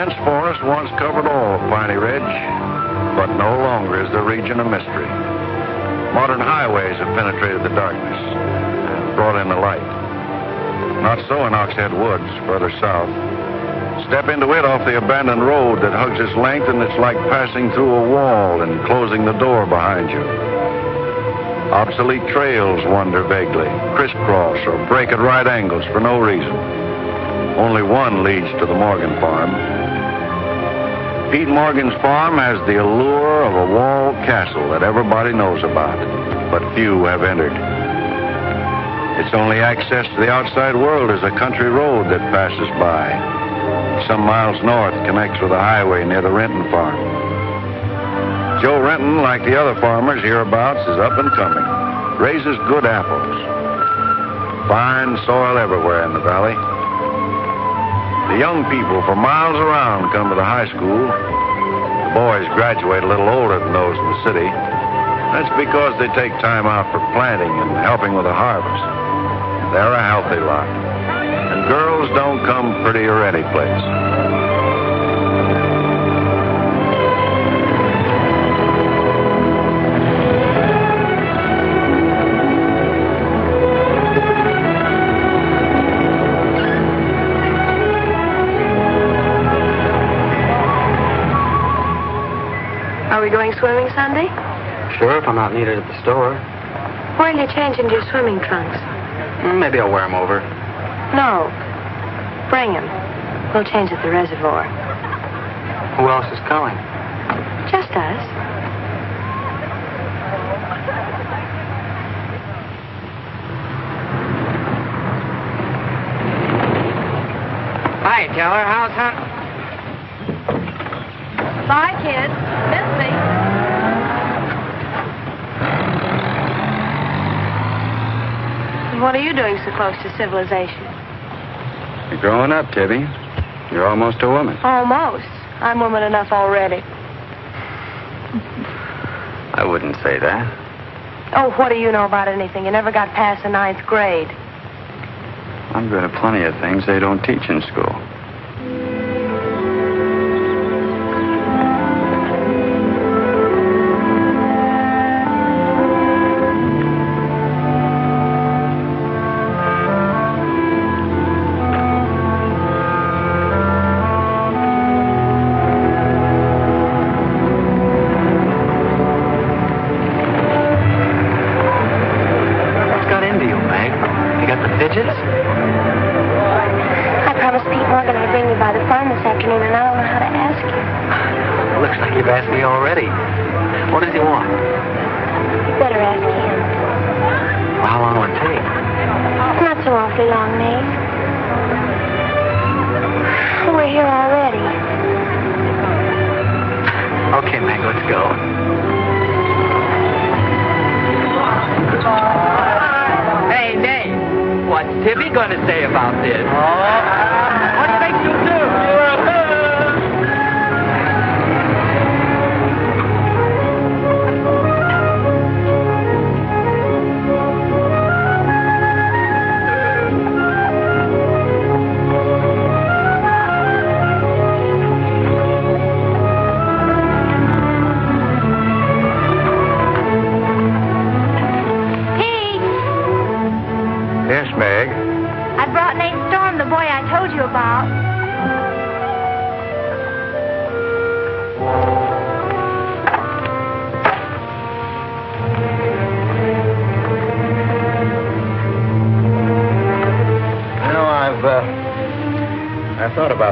dense forest once covered all of Piney Ridge, but no longer is the region a mystery. Modern highways have penetrated the darkness and brought in the light. Not so in Oxhead Woods, further south. Step into it off the abandoned road that hugs its length, and it's like passing through a wall and closing the door behind you. Obsolete trails wander vaguely, crisscross or break at right angles for no reason. Only one leads to the Morgan farm. Pete Morgan's farm has the allure of a walled castle that everybody knows about, but few have entered. Its only access to the outside world is a country road that passes by. Some miles north connects with a highway near the Renton farm. Joe Renton, like the other farmers hereabouts, is up and coming. Raises good apples. Fine soil everywhere in the valley. The young people for miles around come to the high school. The boys graduate a little older than those in the city. That's because they take time out for planting and helping with the harvest. They're a healthy lot. And girls don't come prettier any place. Are we going swimming Sunday? Sure, if I'm not needed at the store. Where'll you change into your swimming trunks? Maybe I'll wear them over. No. Bring them. We'll change at the reservoir. Who else is coming? Just us. Hi, Teller. How's hunting? Bye, kids. Miss me. What are you doing so close to civilization? You're growing up, Tibby. You're almost a woman. Almost. I'm woman enough already. I wouldn't say that. Oh, what do you know about anything? You never got past the 9th grade. I'm good at plenty of things they don't teach in school.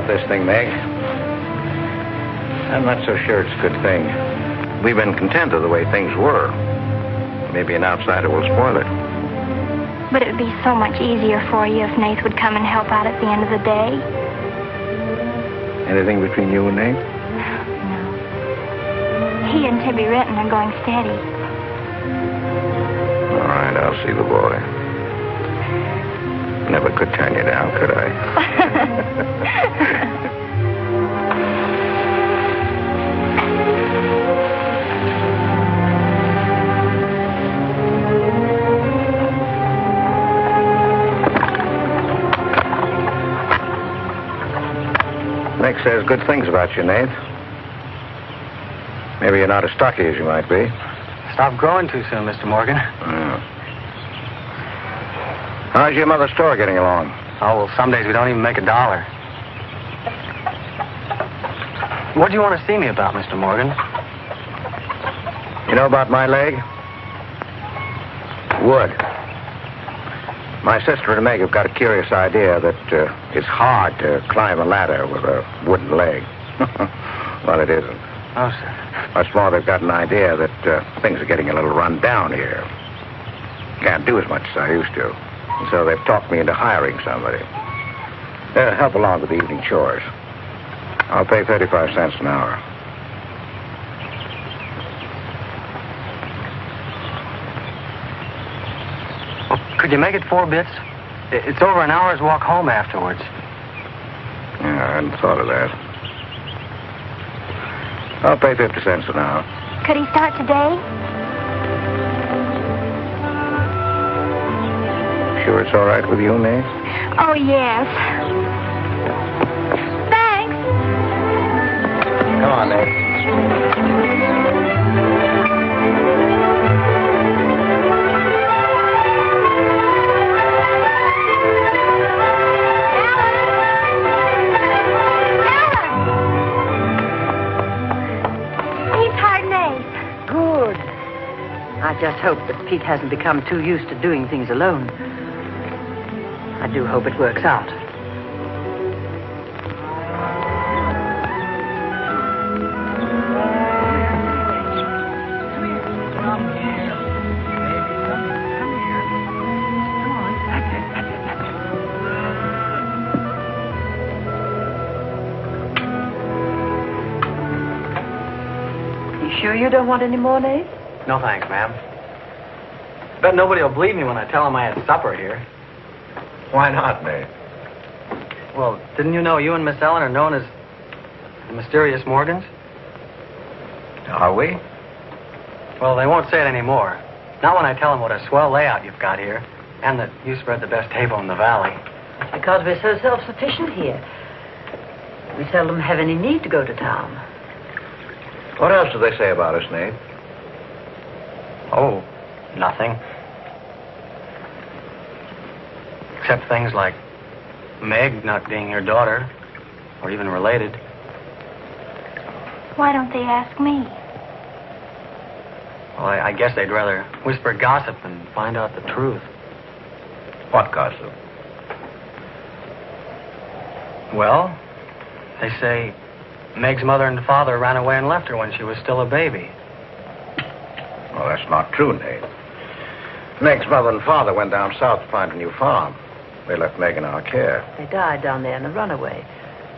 This thing, Meg. I'm not so sure it's a good thing. We've been content of the way things were. Maybe an outsider will spoil it. But it would be so much easier for you if Nath would come and help out at the end of the day. Anything between you and Nath? No. He and Tibby Renton are going steady. All right, I'll see the boy. Never could turn you down, could I? Meg says good things about you, Nath. Maybe you're not as stocky as you might be. Stop growing too soon, Mr. Morgan. How's your mother's store getting along? Oh, well, some days we don't even make $1. What do you want to see me about, Mr. Morgan? You know about my leg? Wood. My sister and Meg have got a curious idea that it's hard to climb a ladder with a wooden leg. Well, it isn't. Oh, sir. What's more, they've got an idea that things are getting a little run down here. Can't do as much as I used to. And so they've talked me into hiring somebody. Help along with the evening chores. I'll pay 35 cents an hour. Well, could you make it 4 bits? It's over an hour's walk home afterwards. Yeah, I hadn't thought of that. I'll pay 50 cents an hour. Could he start today? Sure it's all right with you, Nate? Oh, yes. Thanks. Come on, Nate. I just hope that Pete hasn't become too used to doing things alone. I do hope it works out. You sure you don't want any more, Nate? No, thanks, ma'am. Bet nobody will believe me when I tell them I had supper here. Why not, Nate? Well, didn't you know you and Miss Ellen are known as the mysterious Morgans? Are we? Well, they won't say it anymore. Not when I tell them what a swell layout you've got here, and that you spread the best table in the valley. It's because we're so self-sufficient here. We seldom have any need to go to town. What else do they say about us, Nate? Oh, nothing. Except things like Meg not being your daughter, or even related. Why don't they ask me? Well, I guess they'd rather whisper gossip than find out the truth. What gossip? Well, they say Meg's mother and father ran away and left her when she was still a baby. Well, that's not true, Nate. Meg's mother and father went down south to find a new farm. They left Meg in our care. They died down there in a runaway.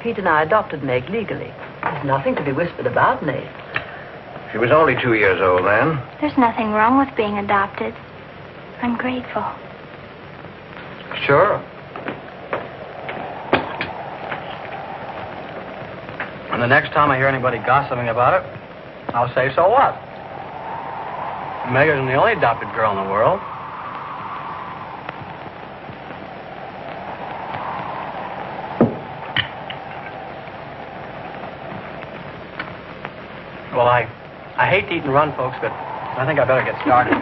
Pete and I adopted Meg legally. There's nothing to be whispered about, Nate. She was only 2 years old then. There's nothing wrong with being adopted. I'm grateful. Sure. And the next time I hear anybody gossiping about it, I'll say, so what? Meg isn't the only adopted girl in the world. Well, I hate to eat and run, folks, but I think I better get started.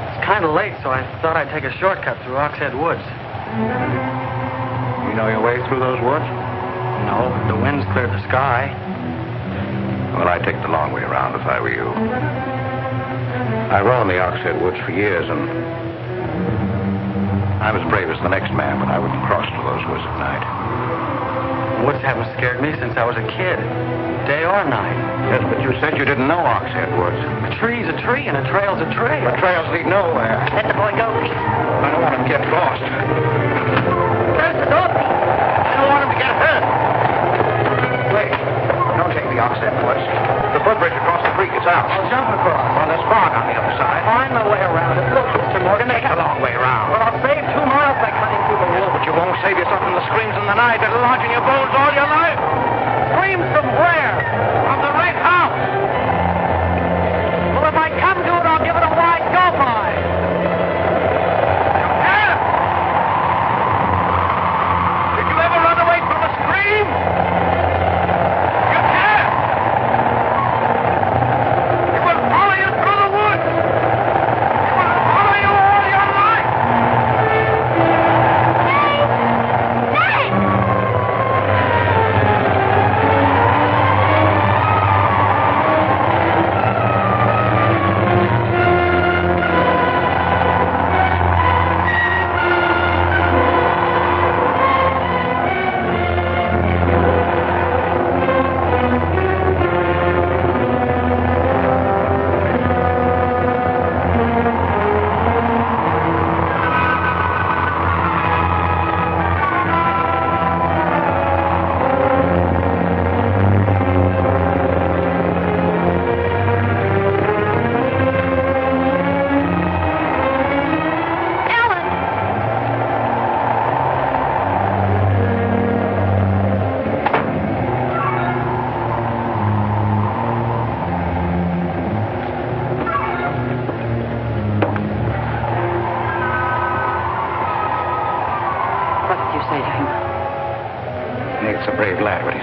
It's kind of late, so I thought I'd take a shortcut through Oxhead Woods. You know your way through those woods? No, the wind's cleared the sky. Well, I'd take the long way around if I were you. I roamed the Oxhead Woods for years, and I'm as brave as the next man, but I wouldn't cross through those woods at night. Woods haven't scared me since I was a kid, day or night. Yes, but you said you didn't know Oxhead Woods. A tree's a tree, and a trail's a trail. The trails lead nowhere. Let the boy go, Pete. I don't want him to get lost. Close the door, Pete. I don't want him to get hurt. Wait, don't take the Oxhead Woods. The footbridge across the creek is out. I'll jump across. Well, there's fog on the other side. Find my way around it. Look, Mr. Morgan, Take the long way around. Well, I'll save 2 miles by cutting through the woods. But you won't save yourself from the screams in the night that'll lodge in your bones all your life. Screams from where? From the Red House.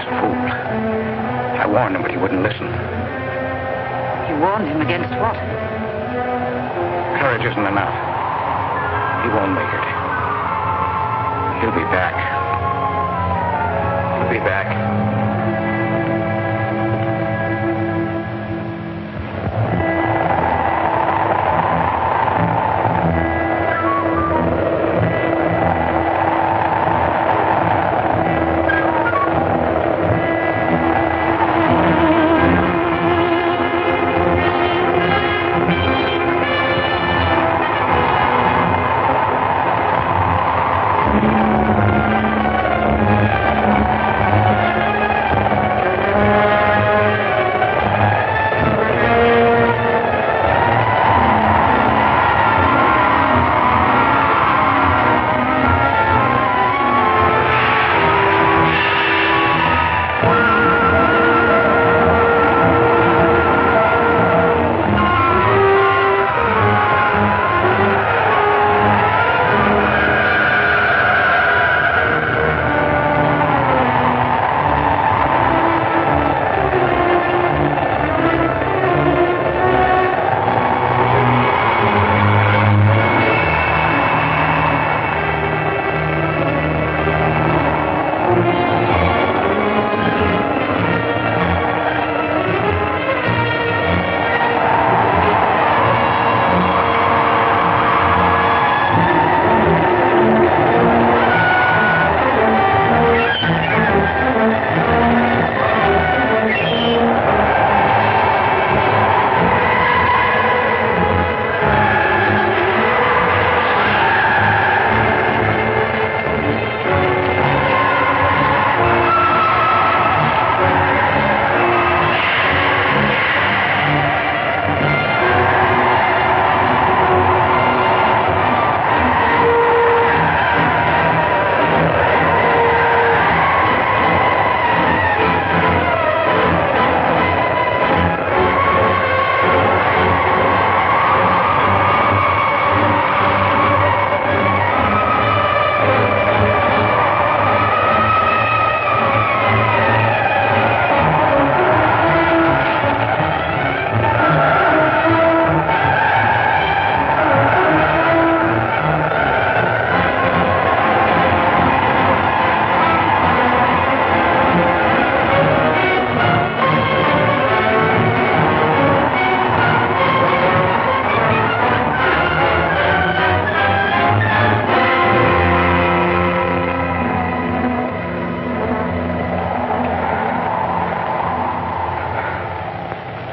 fool. I warned him, but he wouldn't listen. You warned him against what? Courage isn't enough. He won't make it. He'll be back. He'll be back.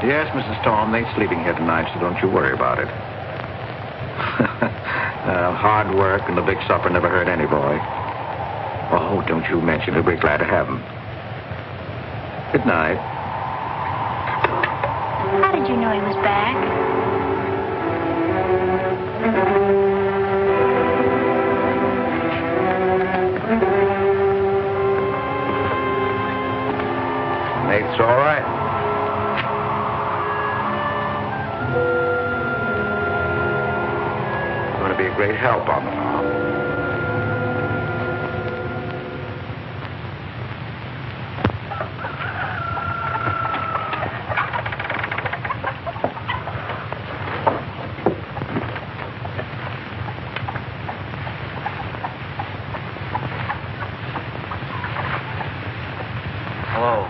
Yes, Mrs. Storm, they're sleeping here tonight, so don't you worry about it. Hard work and the big supper never hurt any boy. Oh, don't you mention it. We're glad to have him. Good night. How did you know he was back? Nate's all right. Going to be a great help on the farm. Hello.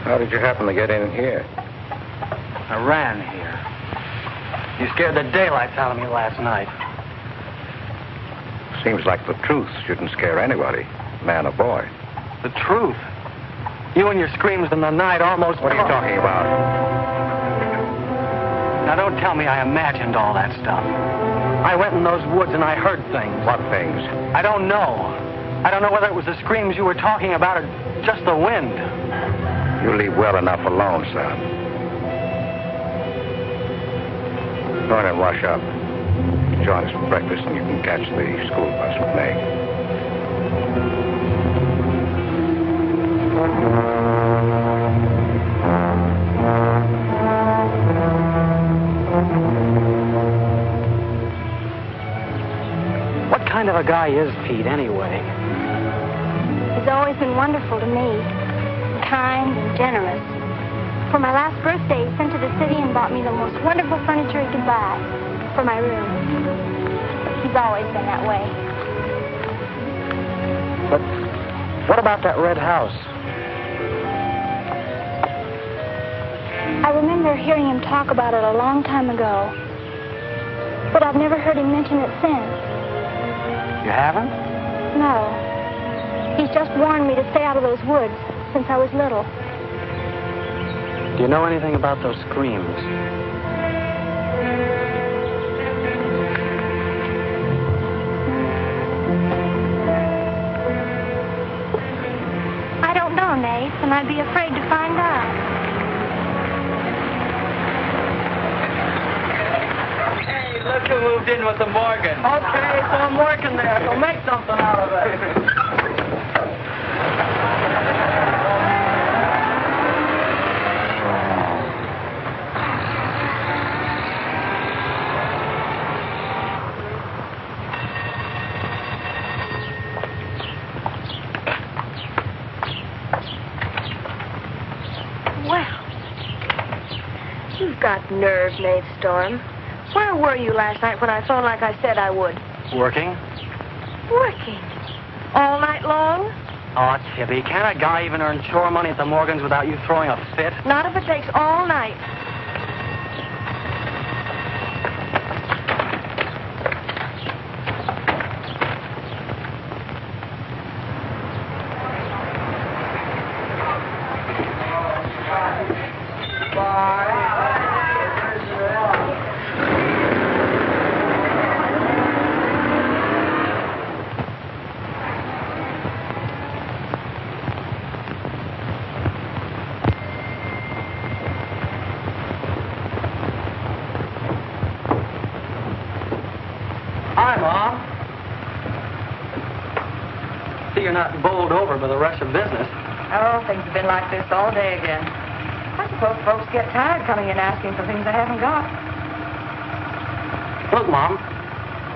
How did you happen to get in here? I ran here. You scared the daylights out of me last night. Seems like the truth shouldn't scare anybody, man or boy. The truth. You and your screams in the night almost... What are you talking about? Now, don't tell me I imagined all that stuff. I went in those woods and I heard things. What things? I don't know. I don't know whether it was the screams you were talking about or just the wind. You leave well enough alone, son. Go in and wash up. Join us for breakfast and you can catch the school bus with Meg. What kind of a guy is Pete, anyway? He's always been wonderful to me. Kind and generous. For my last birthday, he sent to the city and bought me the most wonderful furniture he could buy for my room. He's always been that way. But what about that red house? I remember hearing him talk about it a long time ago. But I've never heard him mention it since. You haven't? No. He's just warned me to stay out of those woods since I was little. Do you know anything about those screams? I don't know, Nath, and I'd be afraid to find out. Hey, look who moved in with the Morgan. Okay, so I'm working there, so make something out of it. Got nerve, Nath Storm. Where were you last night when I phoned like I said I would? Working? Working? All night long? Oh, Tibby, can't a guy even earn chore money at the Morgans without you throwing a fit? Not if it takes all night. Hi, Mom. See, you're not bowled over by the rush of business. Oh, things have been like this all day again. I suppose folks get tired coming in asking for things they haven't got. Look, Mom,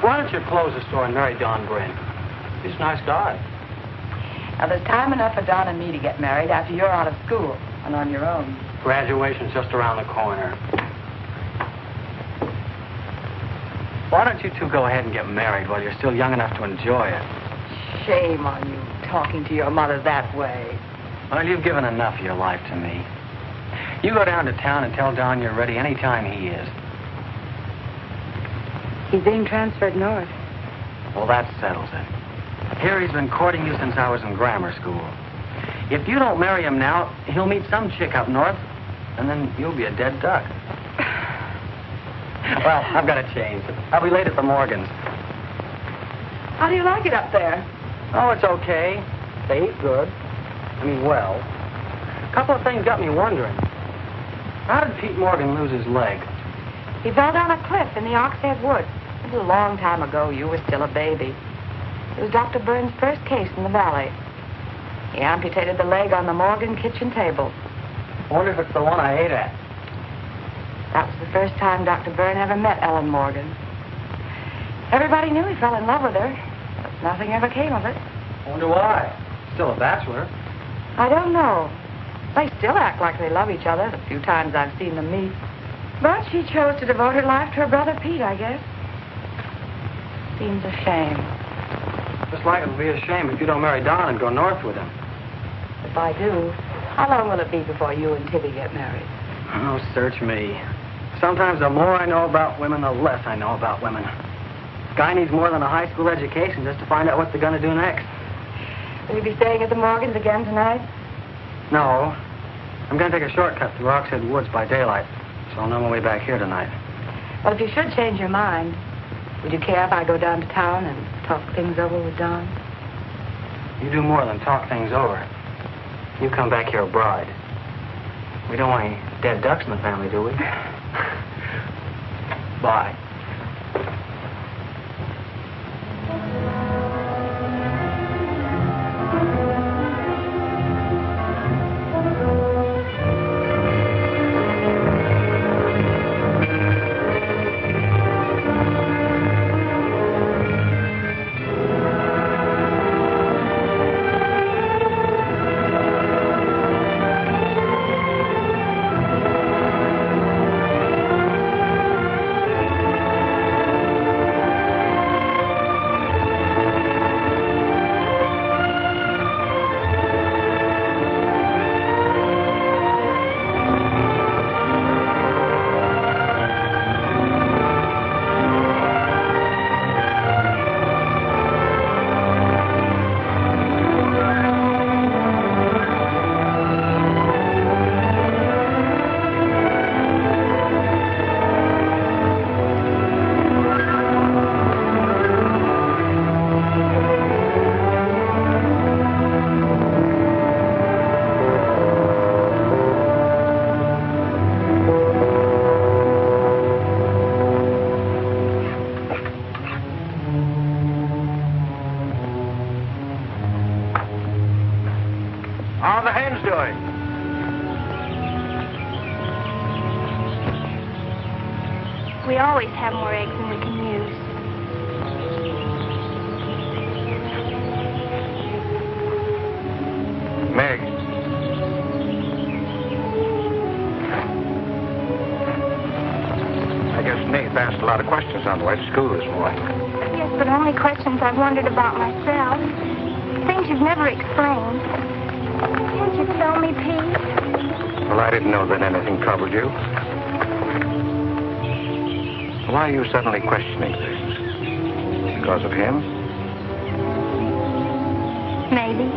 why don't you close the store and marry Don Bryn? He's a nice guy. Now, there's time enough for Don and me to get married after you're out of school and on your own. Graduation's just around the corner. Why don't you two go ahead and get married while you're still young enough to enjoy it? Shame on you, talking to your mother that way. Well, you've given enough of your life to me. You go down to town and tell Don you're ready any time he is. He's being transferred north. Well, that settles it. Here he's been courting you since I was in grammar school. If you don't marry him now, he'll meet some chick up north, and then you'll be a dead duck. Well, I've got to change. I'll be late at the Morgans. How do you like it up there? Oh, it's okay. They eat good. I mean, well. A couple of things got me wondering. How did Pete Morgan lose his leg? He fell down a cliff in the Oxhead Woods. It was a long time ago. You were still a baby. It was Dr. Burns' first case in the valley. He amputated the leg on the Morgan kitchen table. I wonder if it's the one I ate at. That was the first time Dr. Byrne ever met Ellen Morgan. Everybody knew he fell in love with her, but nothing ever came of it. I wonder why. Still a bachelor. I don't know. They still act like they love each other the few times I've seen them meet. But she chose to devote her life to her brother Pete, I guess. Seems a shame. Just like it would be a shame if you don't marry Don and go north with him. If I do, how long will it be before you and Tibby get married? Oh, search me. Sometimes the more I know about women, the less I know about women. Guy needs more than a high school education just to find out what they're going to do next. Will you be staying at the Morgans again tonight? No. I'm going to take a shortcut through Oxhead Woods by daylight, so I'll know my way back here tonight. Well, if you should change your mind, would you care if I go down to town and talk things over with Don? You do more than talk things over. You come back here a bride. We don't want any dead ducks in the family, do we? Bye. How are the hens doing? We always have more eggs than we can use. Meg. I guess Nath asked a lot of questions on the way to school this morning. Yes, but only questions I've wondered about myself. Things you've never explained. Can't you tell me, Pete? Well, I didn't know that anything troubled you. Why are you suddenly questioning things? Because of him? Maybe.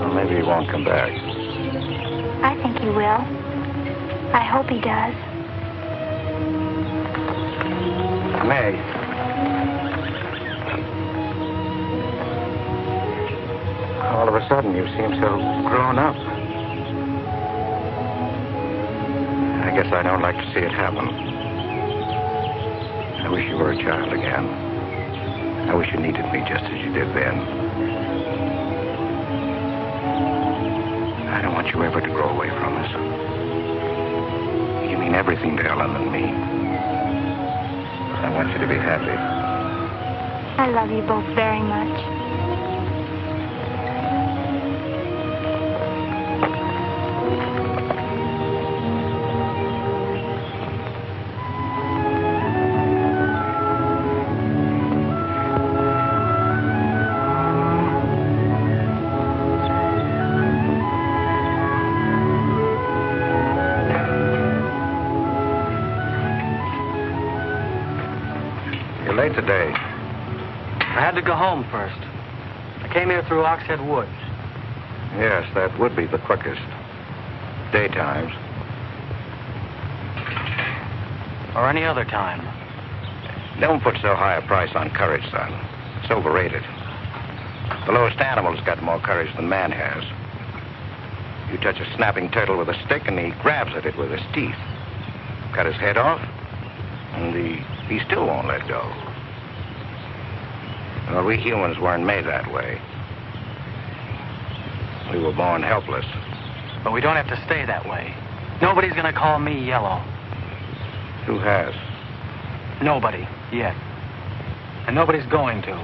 Well, maybe he won't come back. I think he will. I hope he does. Meg. All of a sudden, you seem so grown up. I guess I don't like to see it happen. I wish you were a child again. I wish you needed me just as you did then. I don't want you ever to grow away from us. You mean everything to Ellen and me. I want you to be happy. I love you both very much. Late today. I had to go home first. I came here through Oxhead Woods. Yes, that would be the quickest. Daytimes. Or any other time. Don't put so high a price on courage, son. It's overrated. The lowest animal's got more courage than man has. You touch a snapping turtle with a stick and he grabs at it with his teeth. Cut his head off, and he still won't let go. Well, we humans weren't made that way. We were born helpless. But we don't have to stay that way. Nobody's gonna call me yellow. Who has? Nobody, yet. And nobody's going to.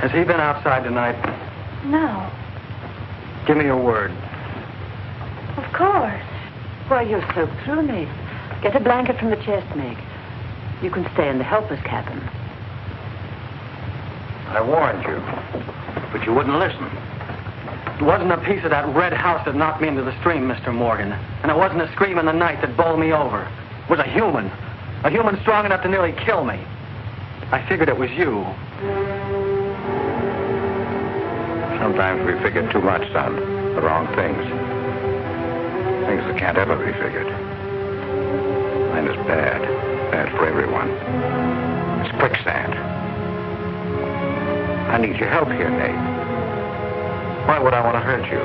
Has he been outside tonight? No. Give me your word. Of course. Why, you're so pruny. Get a blanket from the chest, Meg. You can stay in the helper's cabin. I warned you, but you wouldn't listen. It wasn't a piece of that red house that knocked me into the stream, Mr. Morgan. And it wasn't a scream in the night that bowled me over. It was a human strong enough to nearly kill me. I figured it was you. Sometimes we figure too much, son. The wrong things. Things that can't ever be figured. Mine is bad. Bad for everyone. It's quicksand. I need your help here, Nate. Why would I want to hurt you?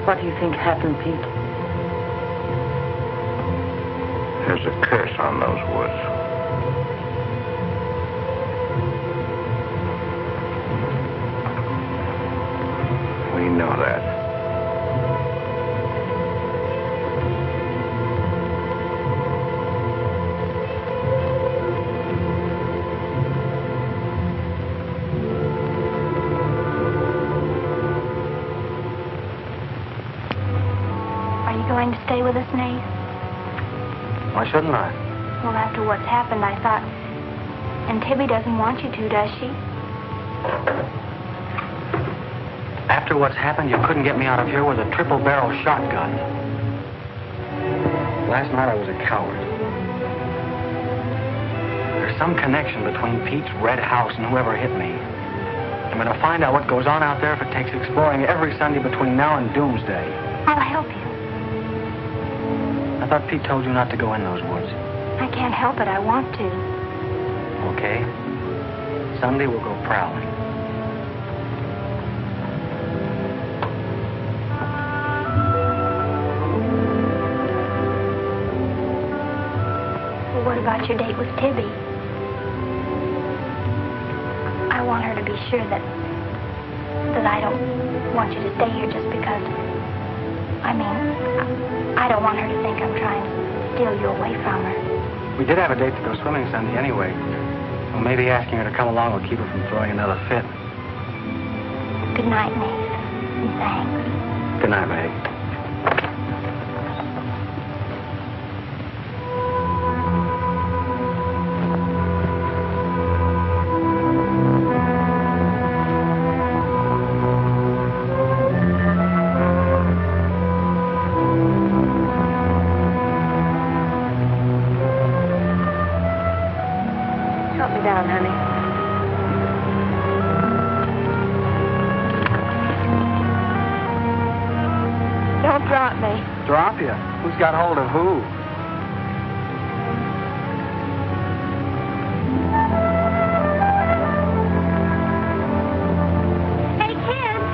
What do you think happened, Pete? There's a curse on those woods. We know that. Are you going to stay with us, Nate? Why shouldn't I? Well, after what's happened, I thought... And Tibby doesn't want you to, does she? After what's happened, you couldn't get me out of here with a triple-barrel shotgun. Last night I was a coward. There's some connection between Pete's red house and whoever hit me. I'm going to find out what goes on out there if it takes exploring every Sunday between now and doomsday. I'll help you. I thought Pete told you not to go in those woods. I can't help it. I want to. Okay. Sunday we'll go prowling. Well, what about your date with Tibby? I want her to be sure that I don't want you to stay here just because... I don't want her to think I'm trying to steal you away from her. We did have a date to go swimming Sunday anyway. Well, maybe asking her to come along will keep her from throwing another fit. Good night, Nath. And thanks. Good night, Meg. Down, honey. Don't drop me. Drop you? Who's got hold of who? Hey, kids.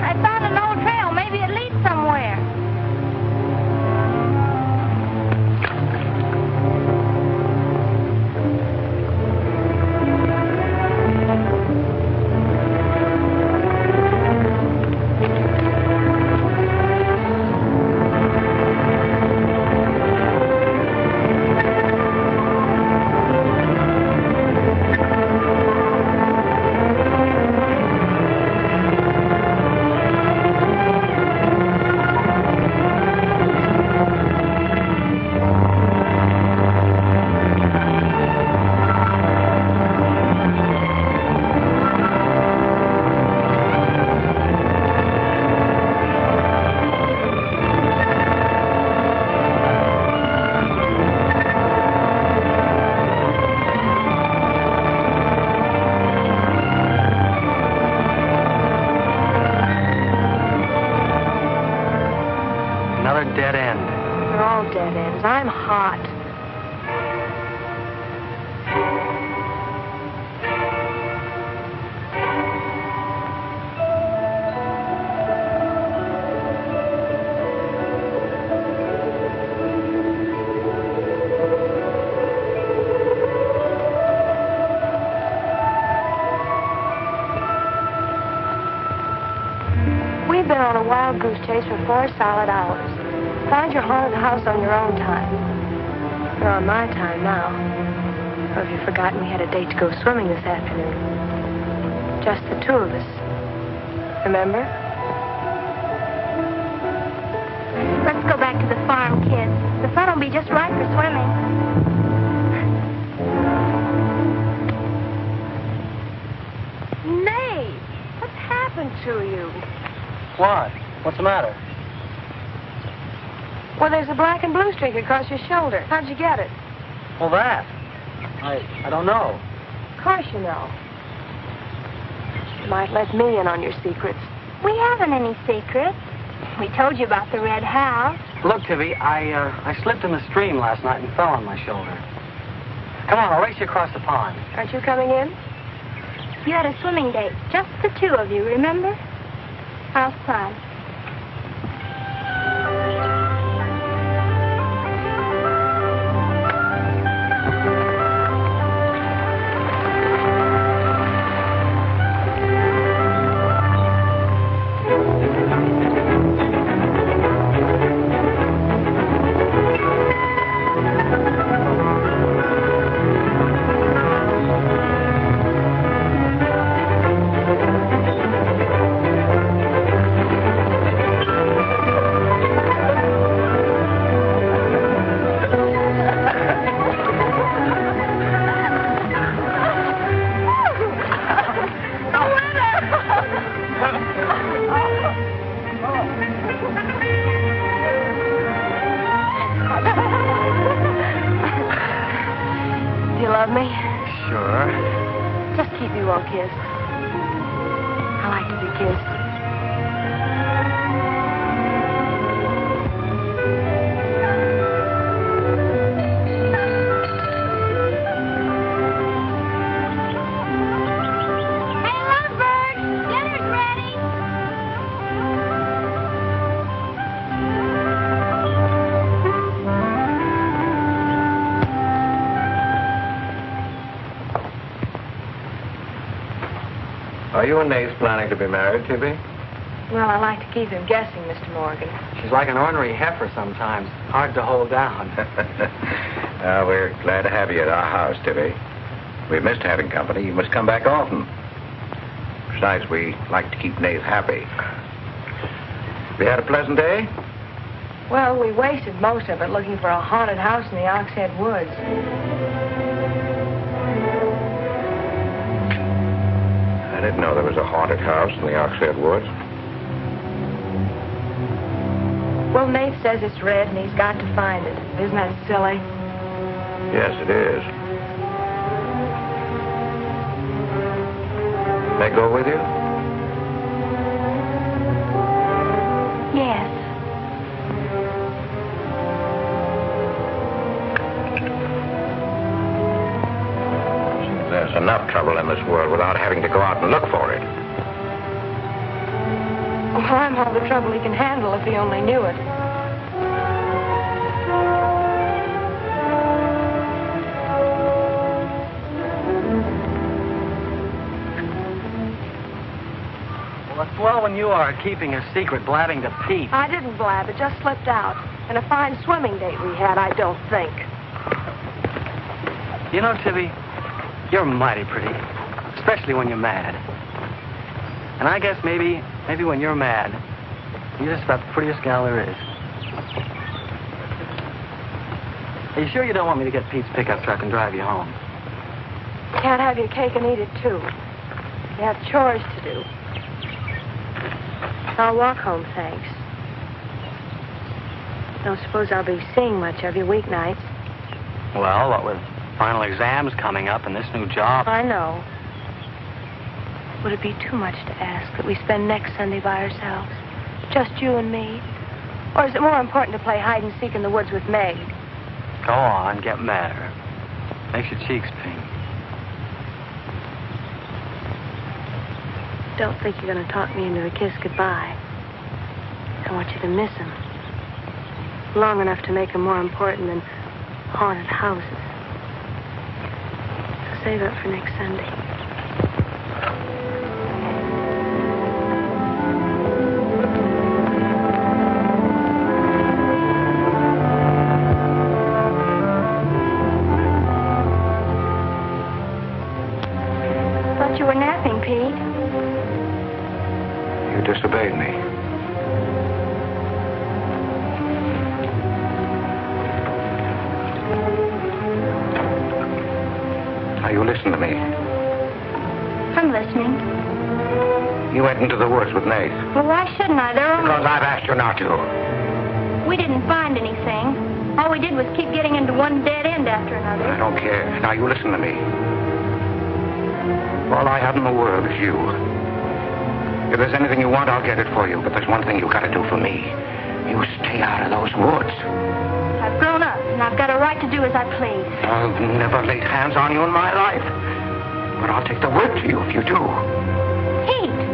I found an old trail. Maybe it leads somewhere. Dead end. They're all dead ends. I'm hot. We've been on a wild goose chase for 4 solid hours. Find your haunted house on your own time. You're on my time now. Or have you forgotten we had a date to go swimming this afternoon? Just the two of us. Remember? Let's go back to the farm, kids. The sun will be just right for swimming. Nate, what's happened to you? What? What's the matter? Well, there's a black and blue streak across your shoulder. How'd you get it? Well, that. I don't know. Of course you know. You might let me in on your secrets. We haven't any secrets. We told you about the red house. Look, Tibby, I slipped in the stream last night and fell on my shoulder. Come on, I'll race you across the pond. Aren't you coming in? You had a swimming date, just the two of you, remember? How's fun? Love me? Sure. Just keep me well kissed. I like to be kissed. Hey, lovebird, dinner's ready. Are you and Nath planning to be married, Tibby? Well, I like to keep him guessing, Mr. Morgan. She's like an ornery heifer sometimes. Hard to hold down. We're glad to have you at our house, Tibby. We missed having company. You must come back often. Besides, we like to keep Nath happy. Have you had a pleasant day? Well, we wasted most of it looking for a haunted house in the Oxhead Woods. I didn't know there was a haunted house in the Oxhead Woods. Well, Nath says it's red and he's got to find it. Isn't that silly? Yes, it is. May I go with you? Yes. There's enough trouble in this world without having to go out and look for it. Well, I'm all the trouble he can handle if he only knew it. Well, it's swell when you are keeping a secret, blabbing to Pete. I didn't blab. It just slipped out. And a fine swimming date we had, I don't think. You know, Tibby, you're mighty pretty, especially when you're mad. And I guess maybe when you're mad, you're just about the prettiest gal there is. Are you sure you don't want me to get Pete's pickup truck and drive you home? Can't have your cake and eat it, too. You have chores to do. I'll walk home, thanks. Don't suppose I'll be seeing much of you weeknights. Well, what with final exams coming up and this new job. I know. Would it be too much to ask that we spend next Sunday by ourselves? Just you and me? Or is it more important to play hide and seek in the woods with Meg? Go on, get madder. Makes your cheeks pink. Don't think you're going to talk me into a kiss goodbye. I want you to miss him. Long enough to make him more important than haunted houses. So save up for next Sunday. thought you were napping, Pete. You disobeyed me. Now, you listen to me. I'm listening. You went into the woods with Nath. Well, why shouldn't I? They're only... Because I've asked you not to. We didn't find anything. All we did was keep getting into one dead end after another. I don't care. Now, you listen to me. All I have in the world is you. If there's anything you want, I'll get it for you. But there's one thing you got to do for me. You stay out of those woods. I've grown up, and I've got a right to do as I please. I've never laid hands on you in my life. But I'll take the word to you if you do. Pete!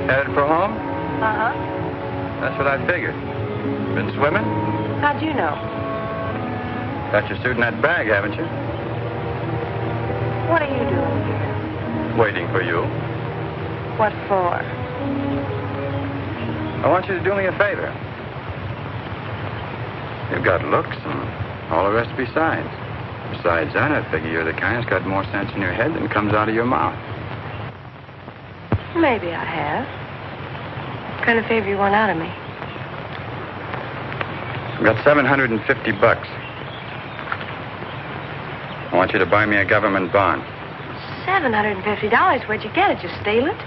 Headed for home? Uh-huh. That's what I figured. Been swimming? How'd you know? Got your suit in that bag, haven't you? What are you doing here? Waiting for you. What for? I want you to do me a favor. You've got looks and all the rest besides. Besides that, I figure you're the kind that's got more sense in your head than comes out of your mouth. Maybe I have. What kind of favor you want out of me? I've got $750. I want you to buy me a government bond. $750? Where'd you get it? You steal it?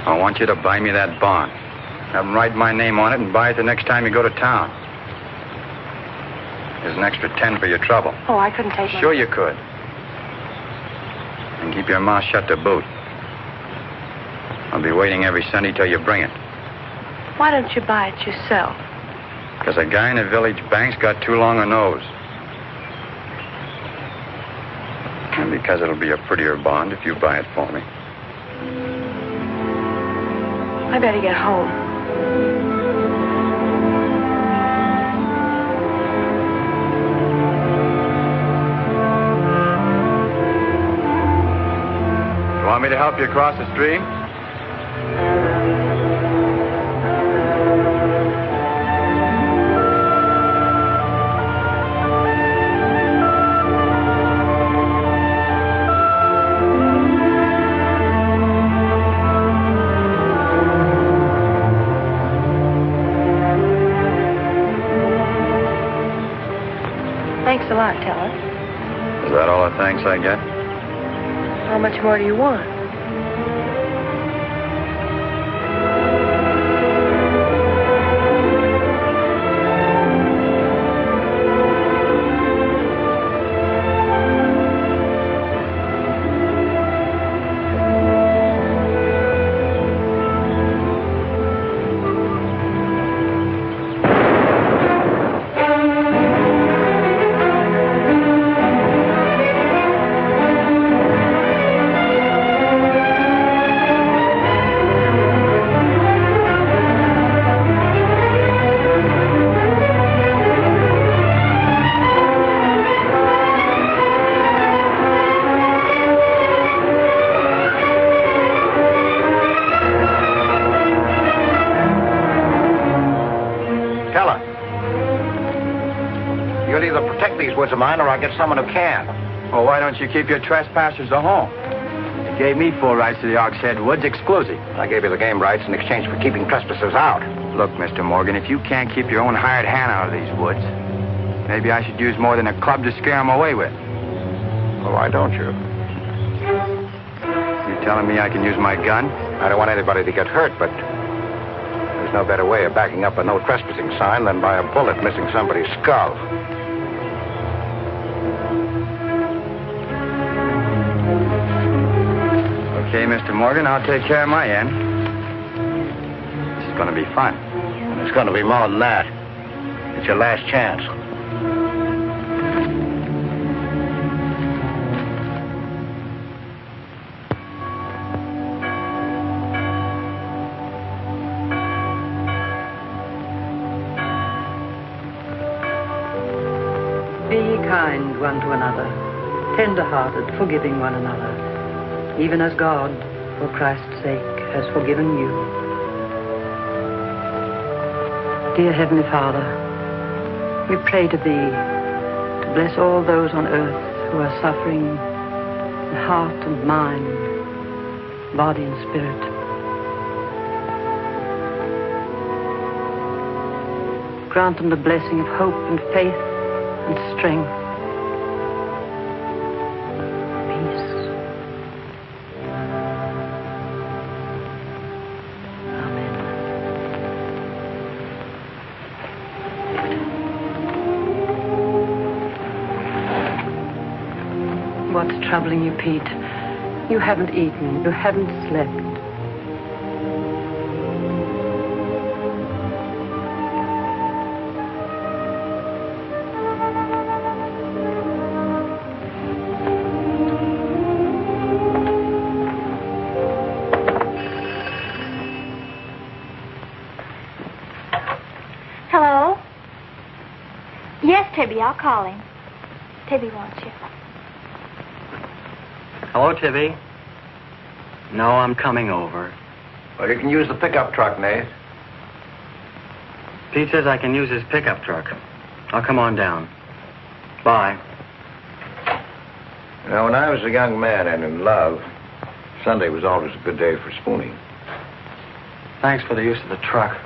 I want you to buy me that bond. Have them write my name on it and buy it the next time you go to town. There's an extra 10 for your trouble. Oh, I couldn't take Sure you could. And keep your mouth shut to boot. I'll be waiting every Sunday till you bring it. Why don't you buy it yourself? Because a guy in a village bank's got too long a nose. And because it'll be a prettier bond if you buy it for me. I better get home. You want me to help you across the stream? Thanks a lot, Teller. Is that all the thanks I get? How much more do you want? Of mine, or I'll get someone who can. Well, why don't you keep your trespassers at home? You gave me full rights to the Ox Head Woods exclusive. I gave you the game rights in exchange for keeping trespassers out. Look, Mr. Morgan, if you can't keep your own hired hand out of these woods, maybe I should use more than a club to scare them away with. Well, why don't you? You telling me I can use my gun? I don't want anybody to get hurt, but there's no better way of backing up a no trespassing sign than by a bullet missing somebody's skull. Okay, Mr. Morgan, I'll take care of my end. This is going to be fun. And it's going to be more than that. It's your last chance. Be ye kind one to another, tender-hearted, forgiving one another, even as God, for Christ's sake, has forgiven you. Dear Heavenly Father, we pray to Thee to bless all those on earth who are suffering in heart and mind, body and spirit. Grant them the blessing of hope and faith and strength. Peace. Amen. What's troubling you, Pete? You haven't eaten. You haven't slept. Hello? Yes, Tibby, I'll call him. Tibby wants you. Hello, Tibby. No, I'm coming over. Well, you can use the pickup truck, Nath. Pete says I can use his pickup truck. I'll come on down. Bye. You know, when I was a young man and in love, Sunday was always a good day for spooning. Thanks for the use of the truck.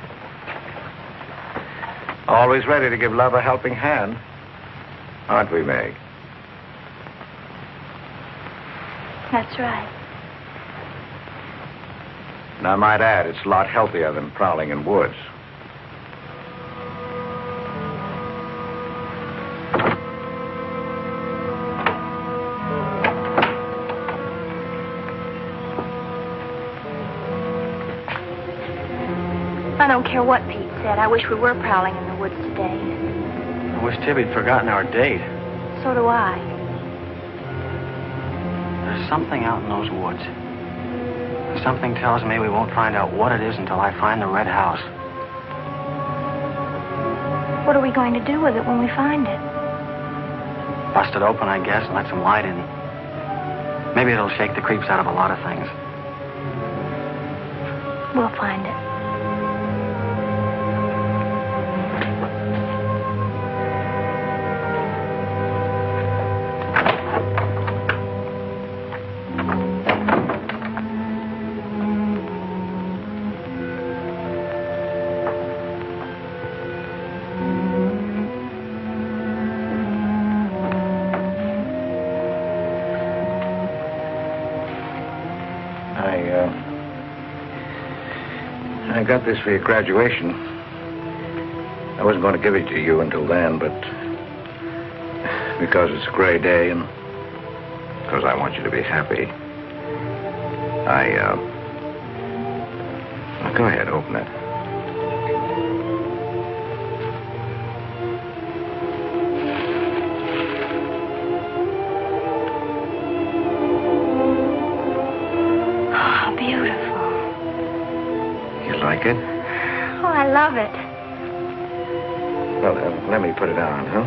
Always ready to give love a helping hand. Aren't we, Meg? That's right. And I might add, it's a lot healthier than prowling in woods. I don't care what Pete said. I wish we were prowling in the woods today. I wish Tibby'd forgotten our date. So do I. There's something out in those woods. Something tells me we won't find out what it is until I find the red house. What are we going to do with it when we find it? Bust it open, I guess, and let some light in. Maybe it'll shake the creeps out of a lot of things. We'll find it. I got this for your graduation. I wasn't going to give it to you until then, but because it's a gray day and because I want you to be happy, go ahead, open it. Oh, beautiful. Like it? Oh, I love it. Well, let me put it on, huh?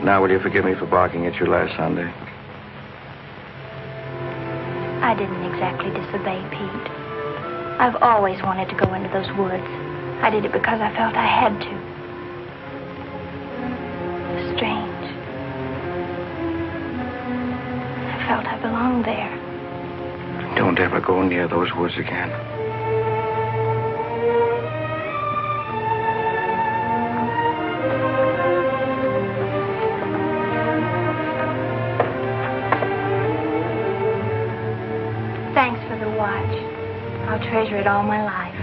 Now, will you forgive me for barking at you last Sunday? I didn't exactly disobey Pete. I've always wanted to go into those woods. I did it because I felt I had to. Strange. I felt I belonged there. Don't ever go near those woods again. Thanks for the watch. I'll treasure it all my life.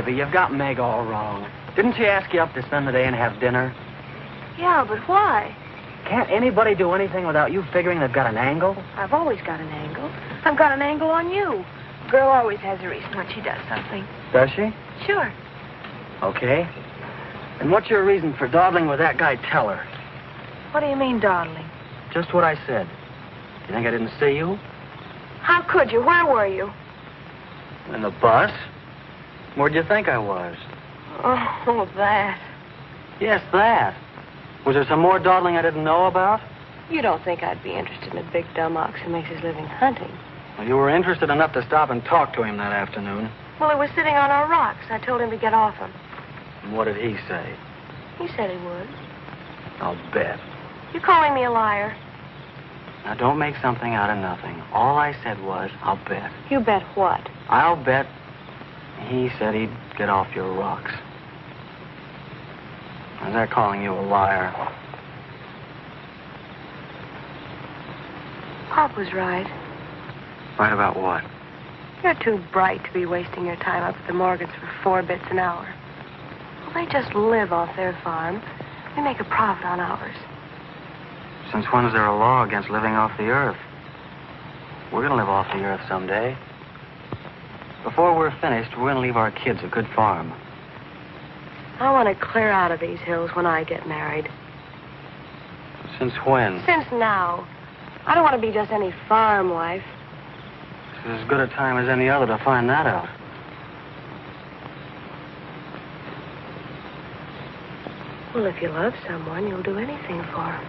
Tibby, you've got Meg all wrong. Didn't she ask you up to spend the day and have dinner? Yeah, but why? Can't anybody do anything without you figuring they've got an angle? I've always got an angle. I've got an angle on you. Girl always has a reason when she does something. Does she? Sure. Okay. And what's your reason for dawdling with that guy Teller? What do you mean, dawdling? Just what I said. You think I didn't see you? How could you? Where were you? In the bus? Where'd you think I was? Oh, that. Yes, that. Was there some more dawdling I didn't know about? You don't think I'd be interested in a big dumb ox who makes his living hunting? Well, you were interested enough to stop and talk to him that afternoon. Well, he was sitting on our rocks. I told him to get off them. And what did he say? He said he would. I'll bet. You calling me a liar? Now, don't make something out of nothing. All I said was, I'll bet. You bet what? I'll bet he said he'd get off your rocks. Is that calling you a liar? Pop was right. Right about what? You're too bright to be wasting your time up at the Morgans for 4 bits an hour. Well, they just live off their farm. We make a profit on ours. Since when is there a law against living off the earth? We're going to live off the earth someday. Before we're finished, we're going to leave our kids a good farm. I want to clear out of these hills when I get married. Since when? Since now. I don't want to be just any farm wife. It's as good a time as any other to find that out. Well, if you love someone, you'll do anything for him.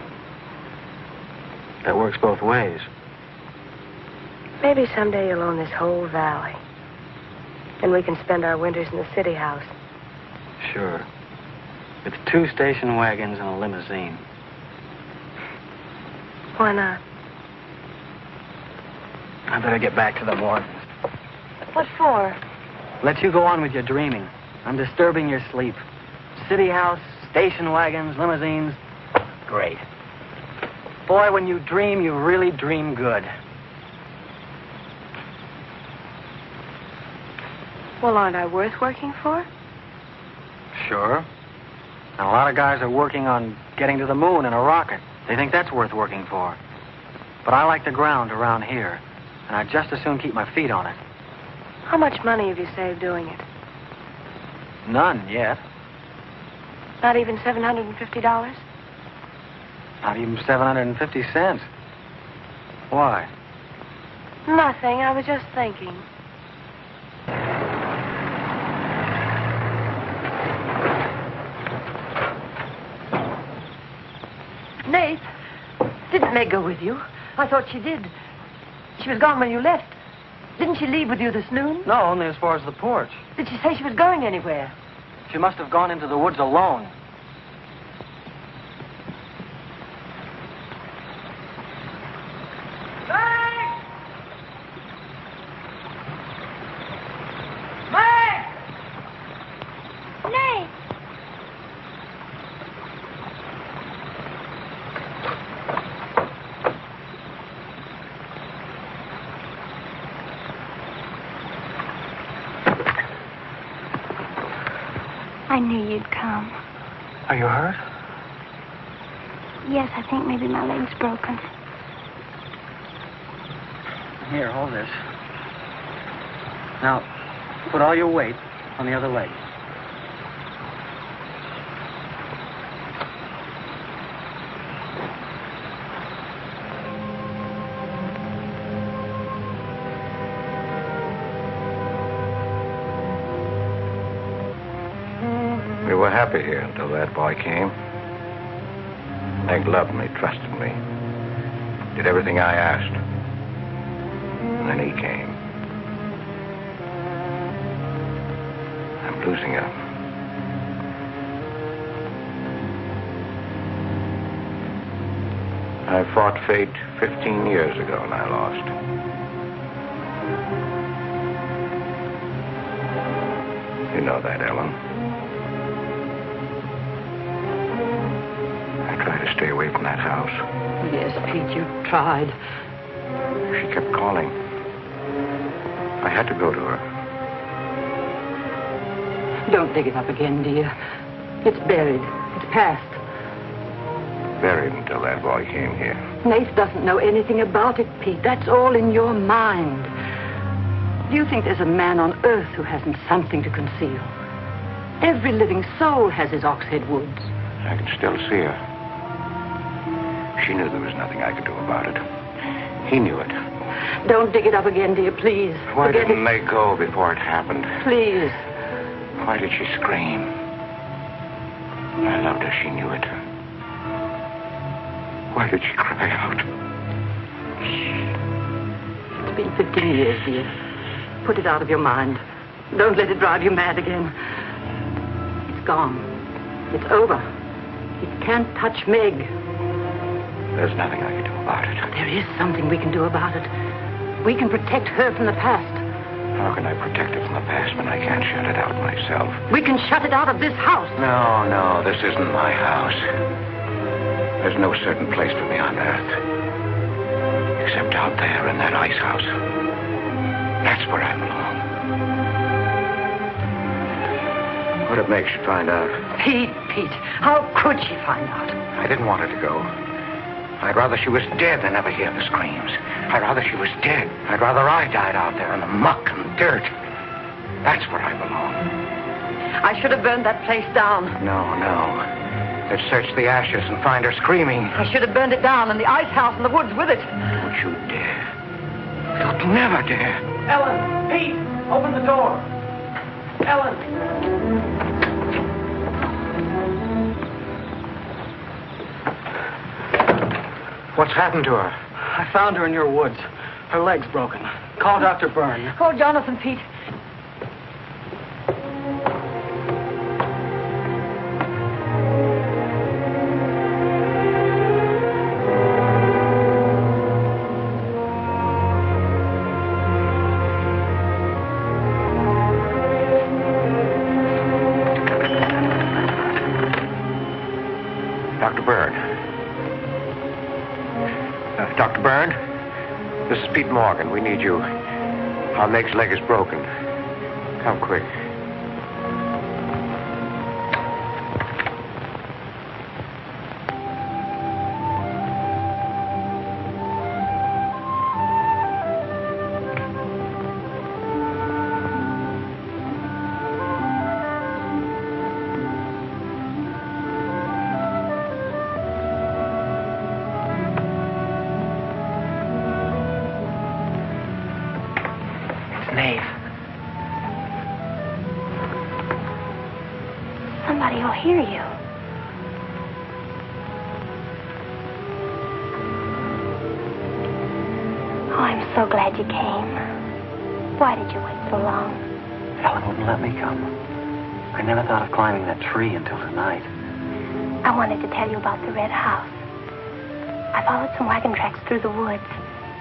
That works both ways. Maybe someday you'll own this whole valley. And we can spend our winters in the city house. Sure. With 2 station wagons and a limousine. Why not? I better get back to the Morgans. What for? Let you go on with your dreaming. I'm disturbing your sleep. City house, station wagons, limousines. Great. Boy, when you dream, you really dream good. Well, aren't I worth working for? Sure. And a lot of guys are working on getting to the moon in a rocket. They think that's worth working for. But I like the ground around here, and I'd just as soon keep my feet on it. How much money have you saved doing it? None yet. Not even $750? Not even 750 cents. Why? Nothing. I was just thinking. Nath, didn't Meg go with you? I thought she did. She was gone when you left. Didn't she leave with you this noon? No, only as far as the porch. Did she say she was going anywhere? She must have gone into the woods alone. I knew you'd come. Are you hurt? Yes, I think maybe my leg's broken. Here, hold this. Now, put all your weight on the other leg. We were happy here until that boy came. Meg loved me, trusted me, did everything I asked. And then he came. I'm losing her. I fought fate 15 years ago and I lost. You know that, Ellen. I tried to stay away from that house. Yes, Pete, you tried. She kept calling. I had to go to her. Don't dig it up again, dear. It's buried. It's past. Buried until that boy came here. Nath doesn't know anything about it, Pete. That's all in your mind. Do you think there's a man on earth who hasn't something to conceal? Every living soul has his Oxhead Woods. I can still see her. She knew there was nothing I could do about it. He knew it. Don't dig it up again, dear, please. Why Forget didn't it. they go before it happened? Please. Why did she scream? I loved her. She knew it. Why did she cry out? It's been 15 years, dear. Put it out of your mind. Don't let it drive you mad again. It's gone. It's over. It can't touch Meg. There's nothing I can do about it. There is something we can do about it. We can protect her from the past. How can I protect it from the past when I can't shut it out myself? We can shut it out of this house. No, this isn't my house. There's no certain place for me on earth. Except out there in that ice house. That's where I belong. What if Meg should find out? Pete, how could she find out? I didn't want her to go. I'd rather she was dead than ever hear the screams. I'd rather she was dead. I'd rather I died out there in the muck and dirt. That's where I belong. I should have burned that place down. No. Let's search the ashes and find her screaming. I should have burned it down and the ice house and the woods with it. Don't you dare. You'd never dare. Ellen, Pete, open the door. Ellen. What's happened to her? I found her in your woods. Her leg's broken. Call Dr. Byrne. Call Jonathan, Pete. Dr. Byrne. Dr. Byrne? This is Pete Morgan. We need you. Our Meg's leg is broken. Come quick. Somebody will hear you. Oh, I'm so glad you came. Why did you wait so long? Ellen wouldn't let me come. I never thought of climbing that tree until tonight. I wanted to tell you about the red house. I followed some wagon tracks through the woods.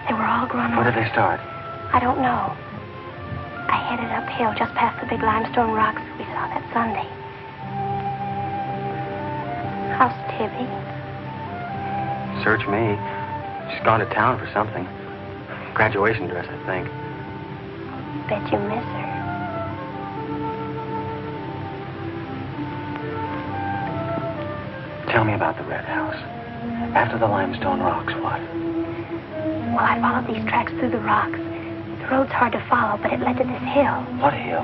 They were all grown Where up. did they start? I don't know. I headed uphill just past the big limestone rocks we saw that Sunday. How's Tibby? Search me. She's gone to town for something. Graduation dress, I think. Bet you miss her. Tell me about the red house. After the limestone rocks, what? Well, I followed these tracks through the rocks. The road's hard to follow, but it led to this hill. What hill?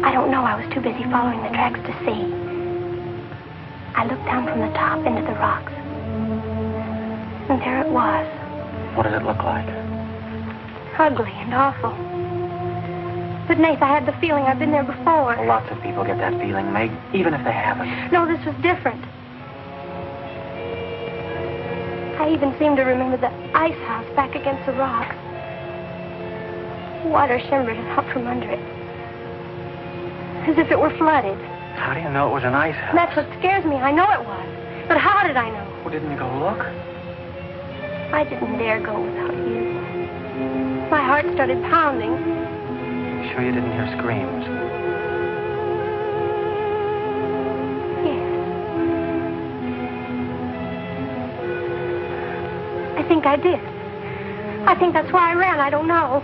I don't know. I was too busy following the tracks to see. I looked down from the top into the rocks. And there it was. What did it look like? Ugly and awful. But, Nath, I had the feeling I've been there before. Well, lots of people get that feeling, Meg, even if they haven't. No, this was different. I even seem to remember the ice house back against the rocks. Water shimmered out from under it. As if it were flooded. How do you know it was an ice house? That's what scares me. I know it was. But how did I know? Well, didn't you go look? I didn't dare go without you. My heart started pounding. Sure you didn't hear screams? Yes. I think I did. I think that's why I ran. I don't know.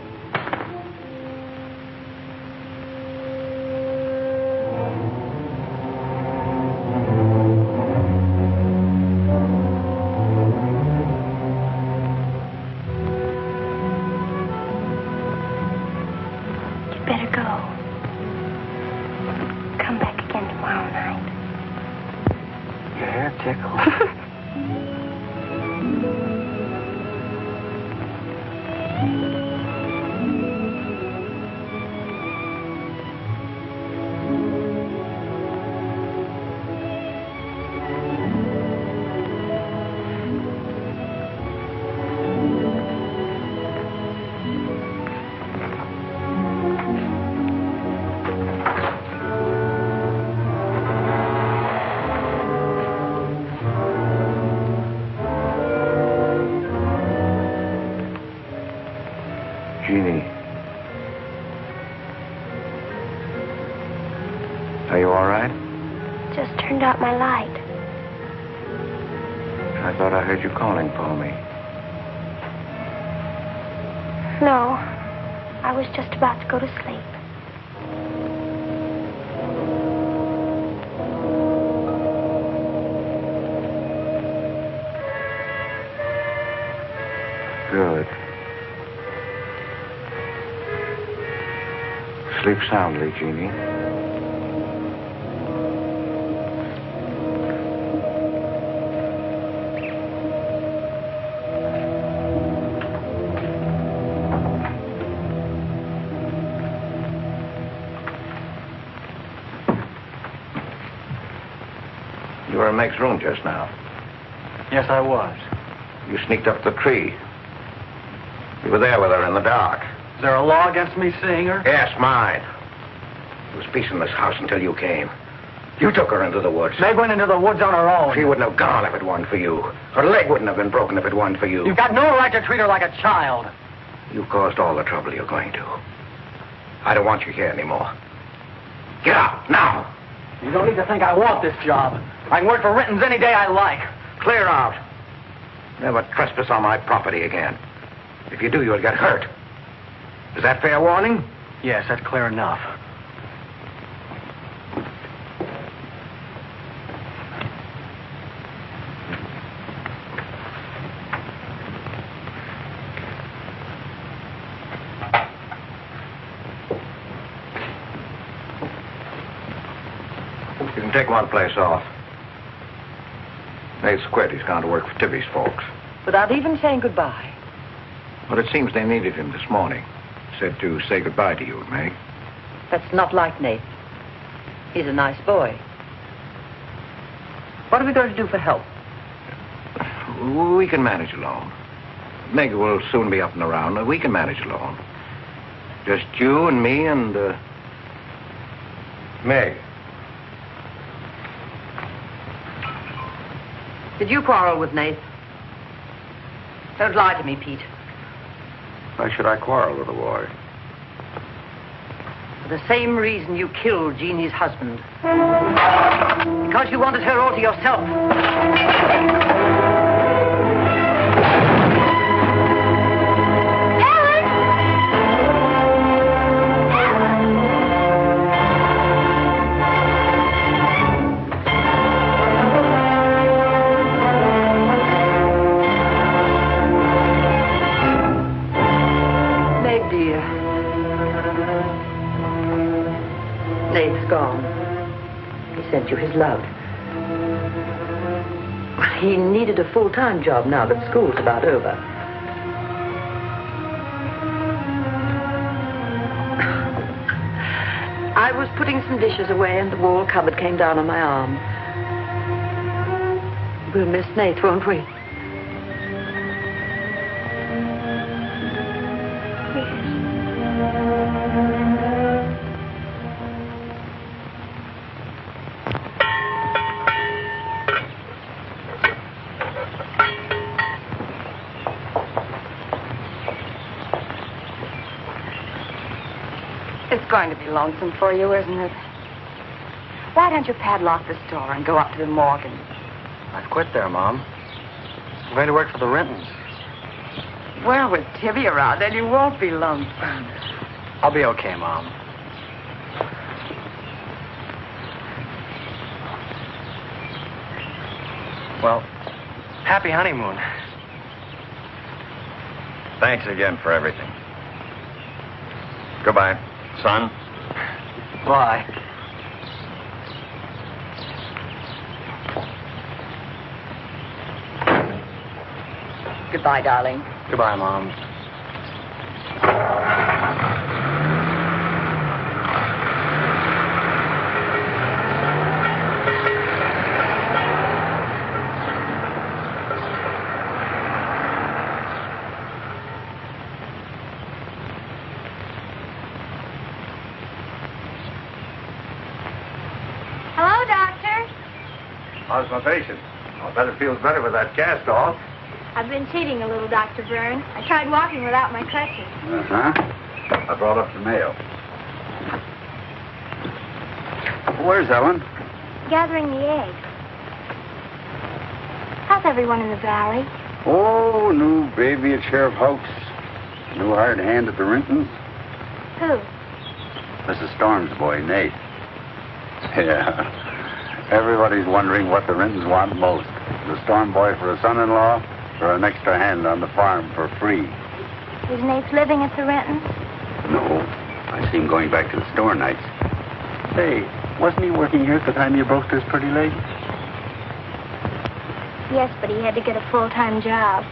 tickle. Jeannie. Are you all right? Just turned out my light. I thought I heard you calling for me. No, I was just about to go to sleep. Good. Sleep soundly, Jeannie. You were in Meg's room just now. Yes, I was. You sneaked up the tree. You were there with her in the dark. Is there a law against me seeing her? Yes, mine. There was peace in this house until you came. You took her into the woods. Meg went into the woods on her own. She wouldn't have gone if it weren't for you. Her leg wouldn't have been broken if it weren't for you. You've got no right to treat her like a child. You caused all the trouble you're going to. I don't want you here anymore. Get out, now. You don't need to think I want this job. I can work for Renton's any day I like. Clear out. Never trespass on my property again. If you do, you'll get hurt. Is that fair warning? Yes, that's clear enough. You can take one place off. Nate's quit. He's gone to work for Tibby's folks. Without even saying goodbye. But it seems they needed him this morning. Said to say goodbye to you, Meg. That's not like Nate. He's a nice boy. What are we going to do for help? We can manage alone. Meg will soon be up and around. We can manage alone. Just you and me and, Meg. Did you quarrel with Nate? Don't lie to me, Pete. Why should I quarrel with the boy? For the same reason you killed Jeannie's husband. Because you wanted her all to yourself. Sent you his love. He needed a full-time job now that school's about over. I was putting some dishes away and the wall cupboard came down on my arm. We'll miss Nate, won't we? It's going to be lonesome for you, isn't it? Why don't you padlock the store and go up to the Morgan? I've quit there, Mom. I'm going to work for the Rentons. Well, with Tibby around, then you won't be lonesome. I'll be okay, Mom. Well, happy honeymoon. Thanks again for everything. Goodbye, son. Bye. Goodbye, darling. Goodbye, Mom. Hello, Doctor. How's my patient? I'll bet it feels better with that cast off. I've been cheating a little, Dr. Byrne. I tried walking without my crutches. Uh-huh. I brought up the mail. Where's Ellen? Gathering the eggs. How's everyone in the valley? Oh, new baby at Sheriff Hoke's. New hired hand at the Rintons. Who? Mrs. Storm's boy, Nate. Yeah. Everybody's wondering what the Rintons want most. The Storm boy for a son-in-law or an extra hand on the farm for free. Is Nate living at the Rentons? No. I see him going back to the store nights. Say, wasn't he working here at the time you broke this pretty leg? Yes, but he had to get a full-time job.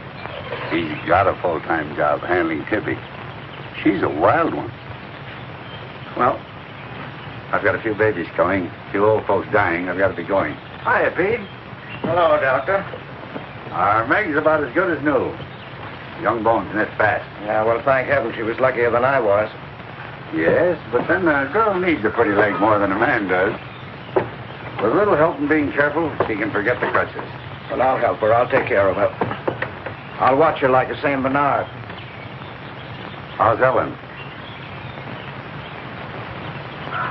He's got a full-time job handling Tibby. She's a wild one. Well, I've got a few babies coming, a few old folks dying. I've got to be going. Hiya, Pete. Hello, Doctor. Our Meg's about as good as new. Young bones knit fast. Yeah, well, thank heaven she was luckier than I was. Yes, but then a girl needs a pretty leg more than a man does. With a little help and being careful, she can forget the crutches. Well, I'll help her. I'll take care of her. I'll watch her like a St. Bernard. How's Ellen?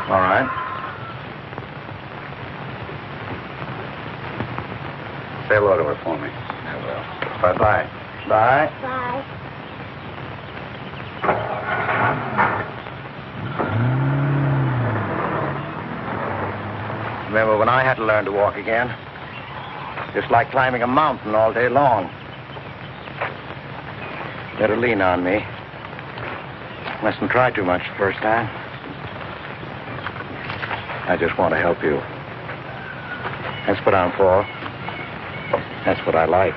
All right. Say hello to her for me. I will. Bye-bye. Bye. Bye. Remember when I had to learn to walk again? Just like climbing a mountain all day long. Better lean on me. Mustn't try too much the first time. I just want to help you. That's what I'm for. That's what I like.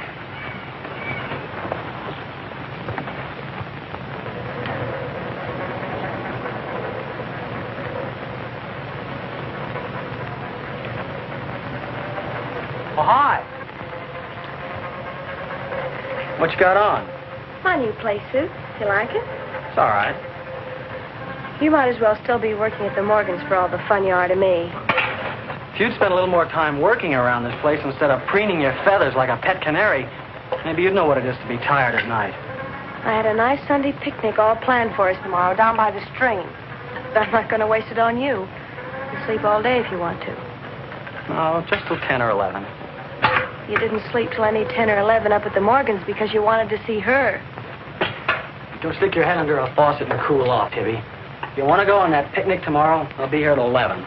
Oh, hi. What you got on? My new play suit. You like it? It's all right. You might as well still be working at the Morgans for all the fun you are to me. If you'd spend a little more time working around this place instead of preening your feathers like a pet canary, maybe you'd know what it is to be tired at night. I had a nice Sunday picnic all planned for us tomorrow down by the stream. But I'm not going to waste it on you. You sleep all day if you want to. No, just till 10 or 11. You didn't sleep till any 10 or 11 up at the Morgans because you wanted to see her. Don't stick your head under a faucet and cool off, Tibby. If you want to go on that picnic tomorrow, I'll be here at 11.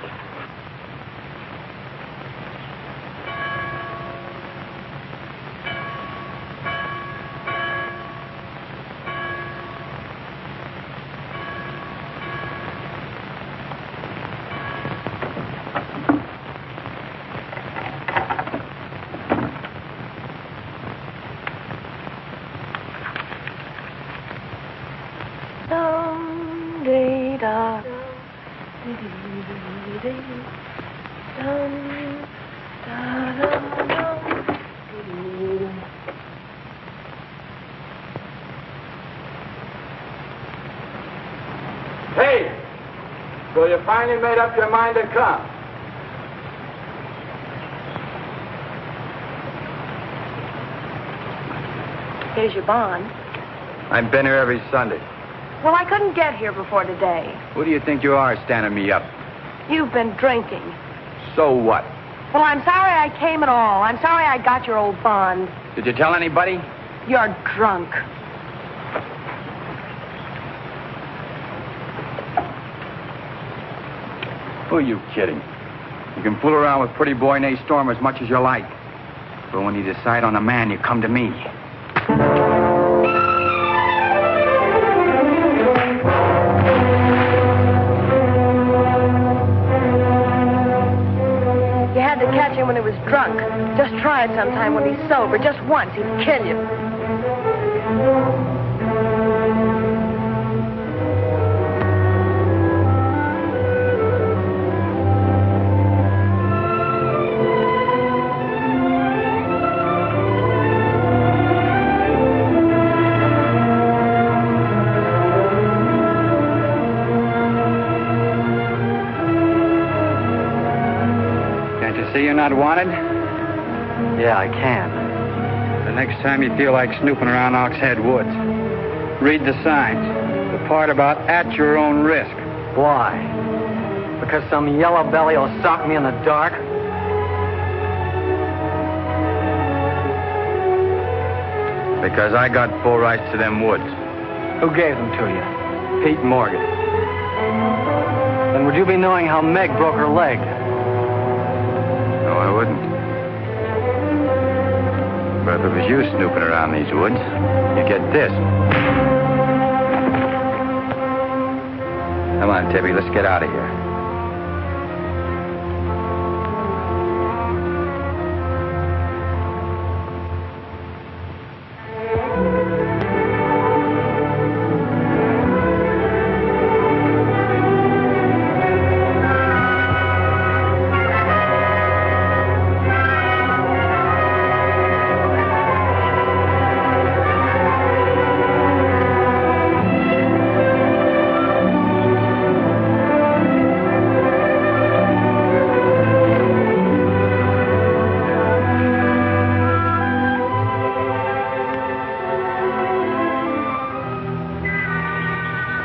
Hey! So you finally made up your mind to come? Here's your bond. I've been here every Sunday. Well, I couldn't get here before today. Who do you think you are standing me up? You've been drinking. So what? Well, I'm sorry I came at all. I'm sorry I got your old bond. Did you tell anybody? You're drunk. Who are you kidding? You can fool around with pretty boy Nate Storm as much as you like. But when you decide on a man, you come to me. You had to catch him when he was drunk. Just try it sometime when he's sober. Just once, he'd kill you. See you're not wanted? Yeah, I can. The next time you feel like snooping around Oxhead Woods, read the signs. The part about at your own risk. Why? Because some yellow belly will sock me in the dark? Because I got full rights to them woods. Who gave them to you? Pete Morgan. Then would you be knowing how Meg broke her leg? No, I wouldn't. But if it was you snooping around these woods, you'd get this. Come on, Tibby, let's get out of here.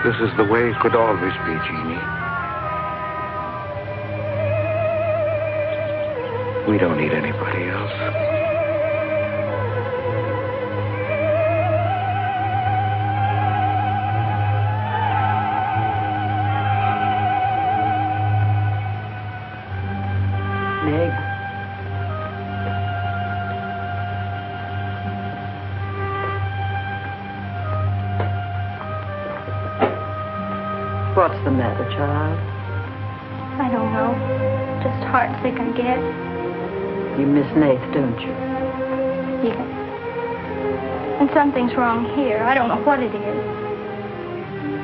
This is the way it could always be, Jeannie. We don't need anybody else. Meg. What's the matter, child? I don't know. Just heartsick, I guess. You miss Nath, don't you? Yes. And something's wrong here. I don't know what it is.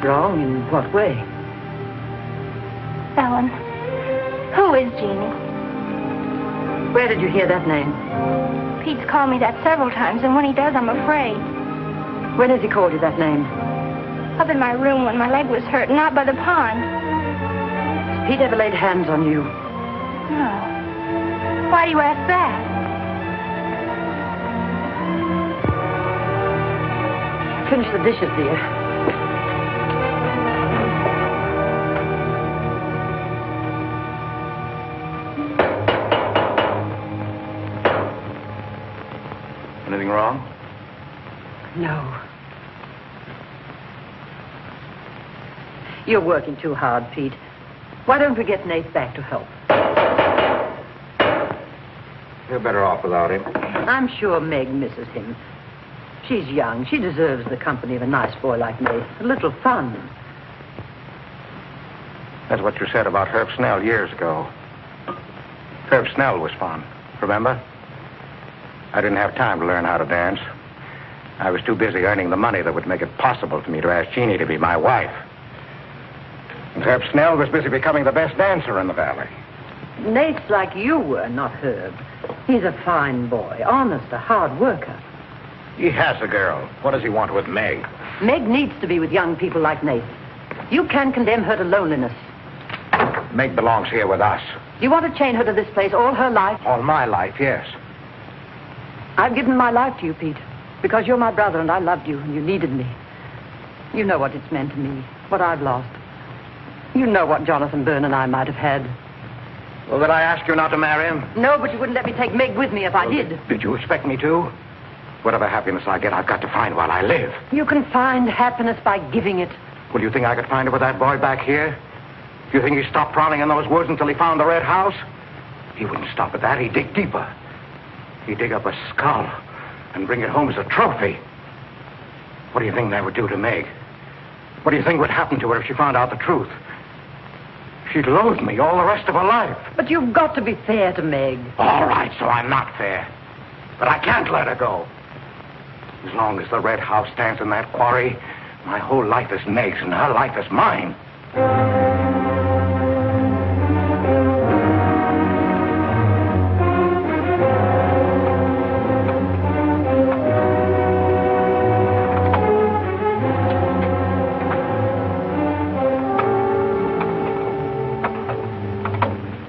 Wrong in what way? Ellen, who is Jeannie? Where did you hear that name? Pete's called me that several times, and when he does, I'm afraid. When has he called you that name? Up in my room when my leg was hurt, not by the pond. Has Pete ever laid hands on you? No. Why do you ask that? Finish the dishes, dear. Anything wrong? No. You're working too hard, Pete. Why don't we get Nath back to help? You're better off without him. I'm sure Meg misses him. She's young. She deserves the company of a nice boy like Nath. A little fun. That's what you said about Herb Snell years ago. Herb Snell was fun, remember? I didn't have time to learn how to dance. I was too busy earning the money that would make it possible for me to ask Jeannie to be my wife. And Herb Snell was busy becoming the best dancer in the valley. Nath's like you were, not Herb. He's a fine boy, honest, a hard worker. He has a girl. What does he want with Meg? Meg needs to be with young people like Nath. You can't condemn her to loneliness. Meg belongs here with us. Do you want to chain her to this place all her life? All my life, yes. I've given my life to you, Pete, because you're my brother and I loved you and you needed me. You know what it's meant to me, what I've lost. You know what Jonathan Byrne and I might have had. Well, did I ask you not to marry him? No, but you wouldn't let me take Meg with me if I did. Did you expect me to? Whatever happiness I get, I've got to find while I live. You can find happiness by giving it. Well, you think I could find it with that boy back here? Do you think he stopped prowling in those woods until he found the red house? He wouldn't stop at that. He'd dig deeper. He'd dig up a skull and bring it home as a trophy. What do you think that would do to Meg? What do you think would happen to her if she found out the truth? She'd loathe me all the rest of her life. But you've got to be fair to Meg. All right, so I'm not fair. But I can't let her go. As long as the red house stands in that quarry, my whole life is Meg's and her life is mine.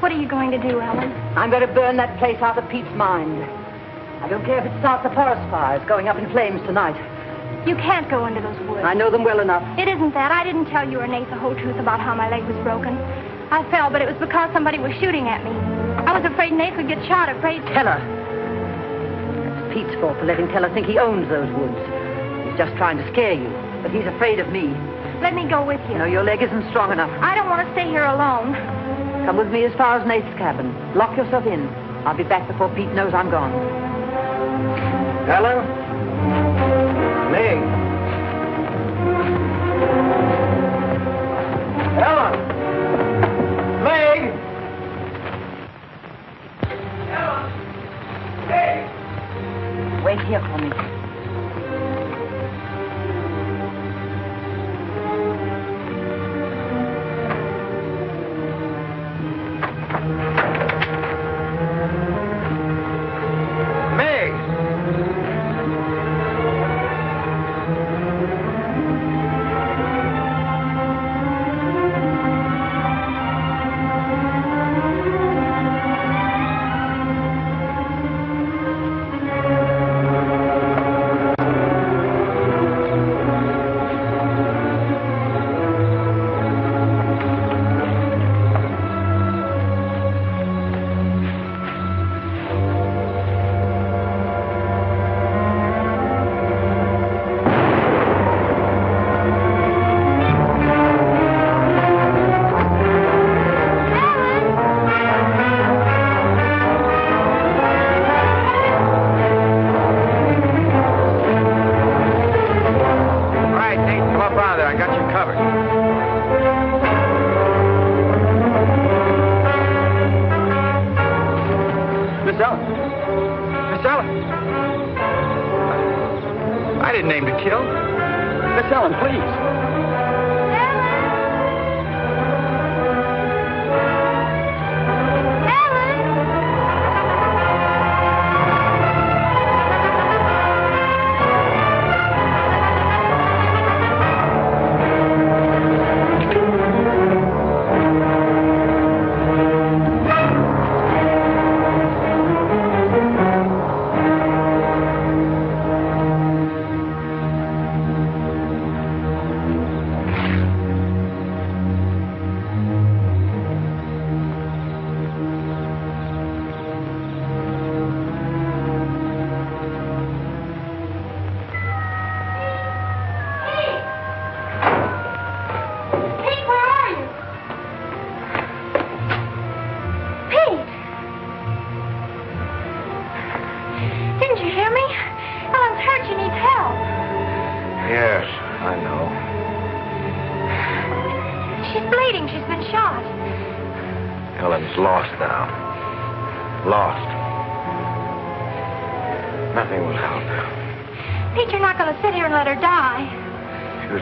What are you going to do, Ellen? I'm going to burn that place out of Pete's mind. I don't care if it starts a forest fire. It's going up in flames tonight. You can't go into those woods. I know them well enough. It isn't that. I didn't tell you or Nate the whole truth about how my leg was broken. I fell, but it was because somebody was shooting at me. I was afraid Nate would get shot, afraid... Tell her. That's Pete's fault for letting Teller think he owns those woods. He's just trying to scare you, but he's afraid of me. Let me go with you. No, your leg isn't strong enough. I don't want to stay here alone. Come with me as far as Nate's cabin. Lock yourself in. I'll be back before Pete knows I'm gone. Ellen? Meg? Ellen? Meg? Ellen? Meg? Wait here for me.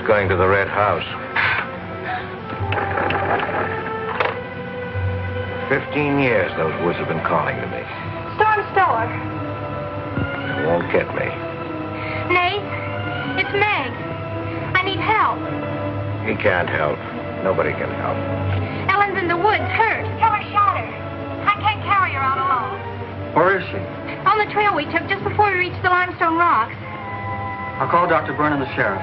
Going to the red house. 15 years those woods have been calling to me. Storm Store. It won't get me. Nate, it's Meg. I need help. He can't help. Nobody can help. Ellen's in the woods, hurt. Teller shot her. I can't carry her out alone. Where is she? On the trail we took just before we reached the limestone rocks. I'll call Dr. Byrne and the sheriff.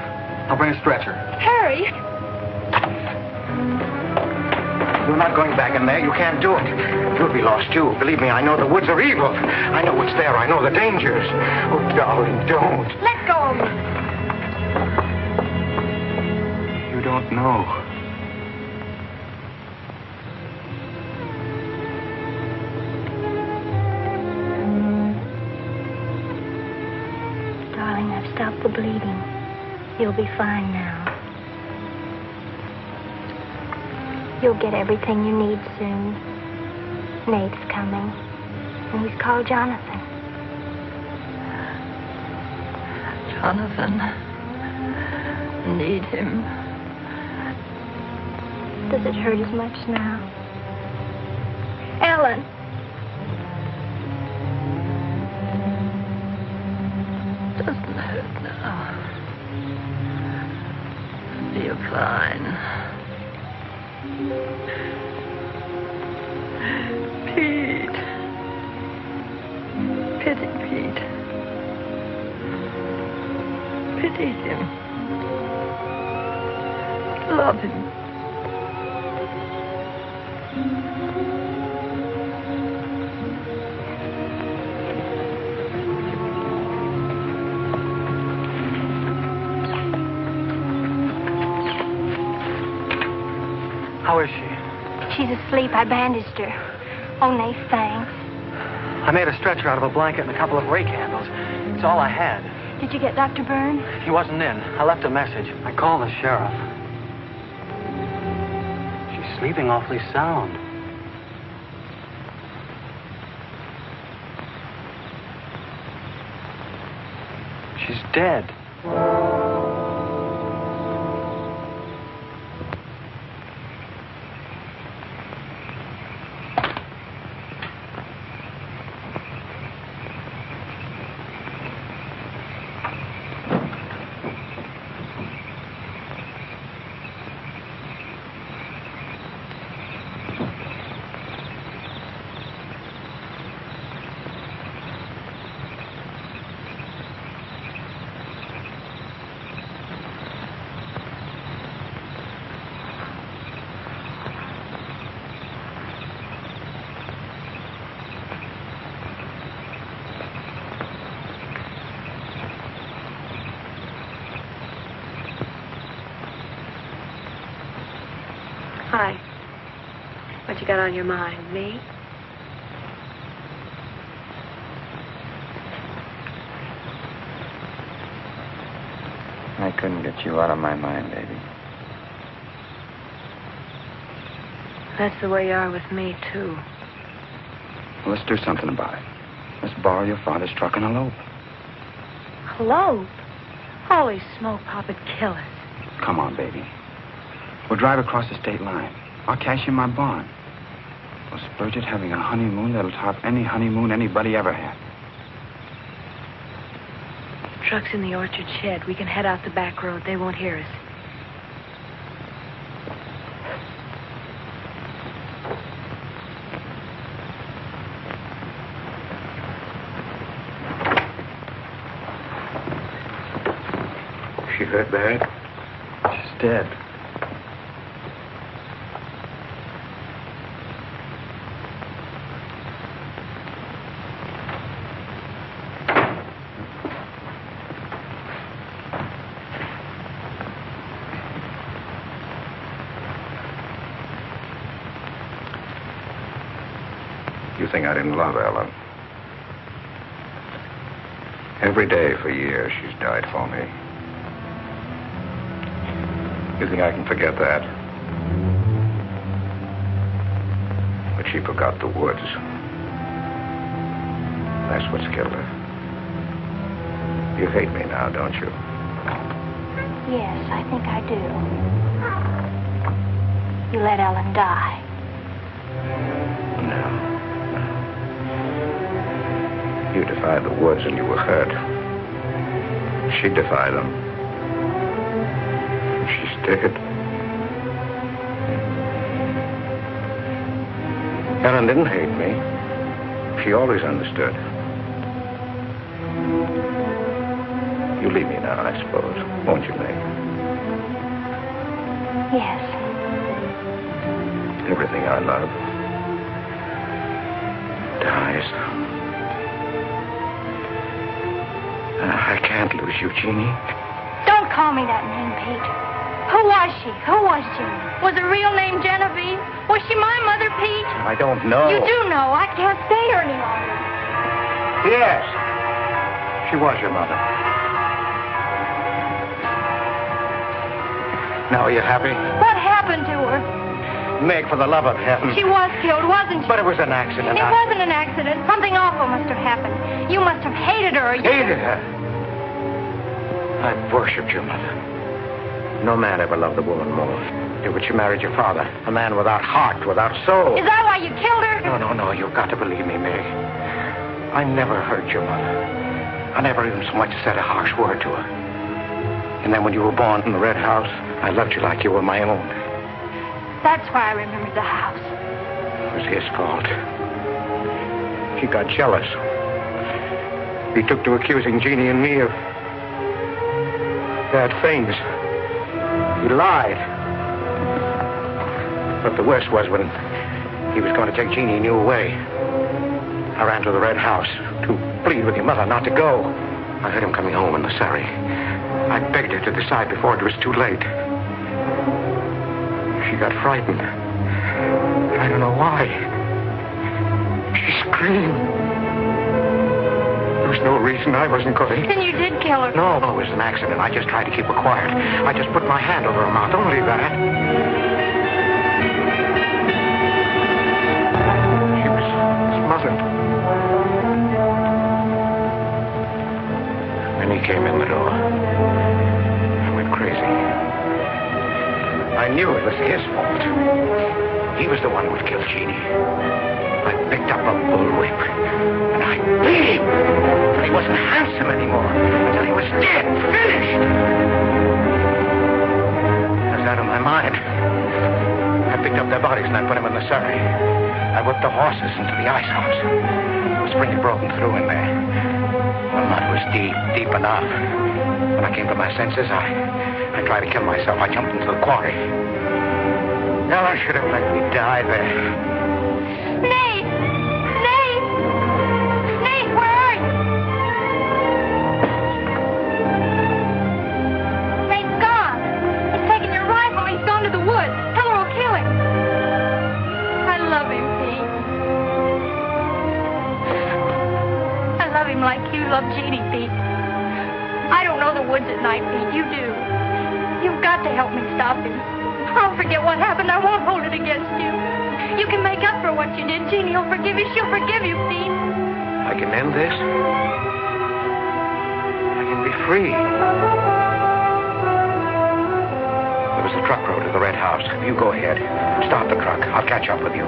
I'll bring a stretcher. Hurry. You're not going back in there. You can't do it. You'll be lost, too. Believe me, I know the woods are evil. I know what's there. I know the dangers. Oh, darling, don't. Let go of me. You don't know. Darling, I've stopped the bleeding. You'll be fine now. You'll get everything you need soon. Nate's coming. And he's called Jonathan. Jonathan. Need him. Does it hurt as much now? Ellen. Doesn't hurt now. You're fine. Pete. Pity Pete. Pity him. Love him. How is she? She's asleep. I bandaged her. Oh, Nath, thanks. I made a stretcher out of a blanket and a couple of rake handles. It's all I had. Did you get Dr. Byrne? He wasn't in. I left a message. I called the sheriff. She's sleeping awfully sound. She's dead. Hi. What you got on your mind? Me? I couldn't get you out of my mind, baby. That's the way you are with me, too. Well, let's do something about it. Let's borrow your father's truck and elope. Elope? Holy smoke, Pop, it'd kill us. Come on, baby. We'll drive across the state line. I'll cash in my bond. We'll splurge it having a honeymoon that'll top any honeymoon anybody ever had. Truck's in the orchard shed. We can head out the back road. They won't hear us. She hurt bad? She's dead. You think I didn't love Ellen? Every day for years she's died for me. You think I can forget that? But she forgot the woods. That's what's killed her. You hate me now, don't you? Yes, I think I do. You let Ellen die. No. You defied the woods and you were hurt. She defied them. She's dead. Ellen didn't hate me. She always understood. You leave me now, I suppose. Won't you, Meg? Yes. Everything I love dies. I can't lose you, Jeannie. Don't call me that name, Pete. Who was she? Who was Jeannie? Was her real name Genevieve? Was she my mother, Pete? I don't know. You do know. I can't stay here any longer. Yes. She was your mother. Now, are you happy? What happened to her? Meg, for the love of heaven. She was killed, wasn't she? But it was an accident. It wasn't an accident. Something awful must have happened. You must have hated her. Hated her? I've worshipped your mother. No man ever loved a woman more. But you married your father, a man without heart, without soul. Is that why you killed her? No, you've got to believe me, Meg. I never hurt your mother. I never even so much said a harsh word to her. And then when you were born in the red house, I loved you like you were my own. That's why I remembered the house. It was his fault. He got jealous. He took to accusing Jeannie and me of bad things. He lied. But the worst was when he was going to take Jeannie and you away. I ran to the red house to plead with your mother not to go. I heard him coming home in the surrey. I begged her to decide before it was too late. She got frightened. I don't know why. She screamed. There was no reason I wasn't going. Then you did kill her. No, it was an accident. I just tried to keep her quiet. I just put my hand over her mouth. Only that. She was smothered. Then he came in the door. I went crazy. I knew it was his fault. He was the one who had killed Jeannie. I picked up a bullwhip, and I beat him until he wasn't handsome anymore, until he was dead, finished. I was out of my mind. I picked up their bodies and I put them in the surrey. I whipped the horses into the ice house. It was pretty broken through in there. The mud was deep, deep enough. When I came to my senses, I tried to kill myself. I jumped into the quarry. Ella should have let me die there. Nate! Nate! Nate, where are you? Nate's gone. He's taken your rifle. He's gone to the woods. Heller will kill him. I love him, Pete. I love him like you love Jeannie, Pete. I don't know the woods at night, Pete. You do. You've got to help me stop him. I'll forget what happened. I won't hold it against you. You can make up for what you did. Jeannie will forgive you. She'll forgive you, Pete. I can end this. I can be free. There was a truck road to the red house. You go ahead. Stop the truck. I'll catch up with you.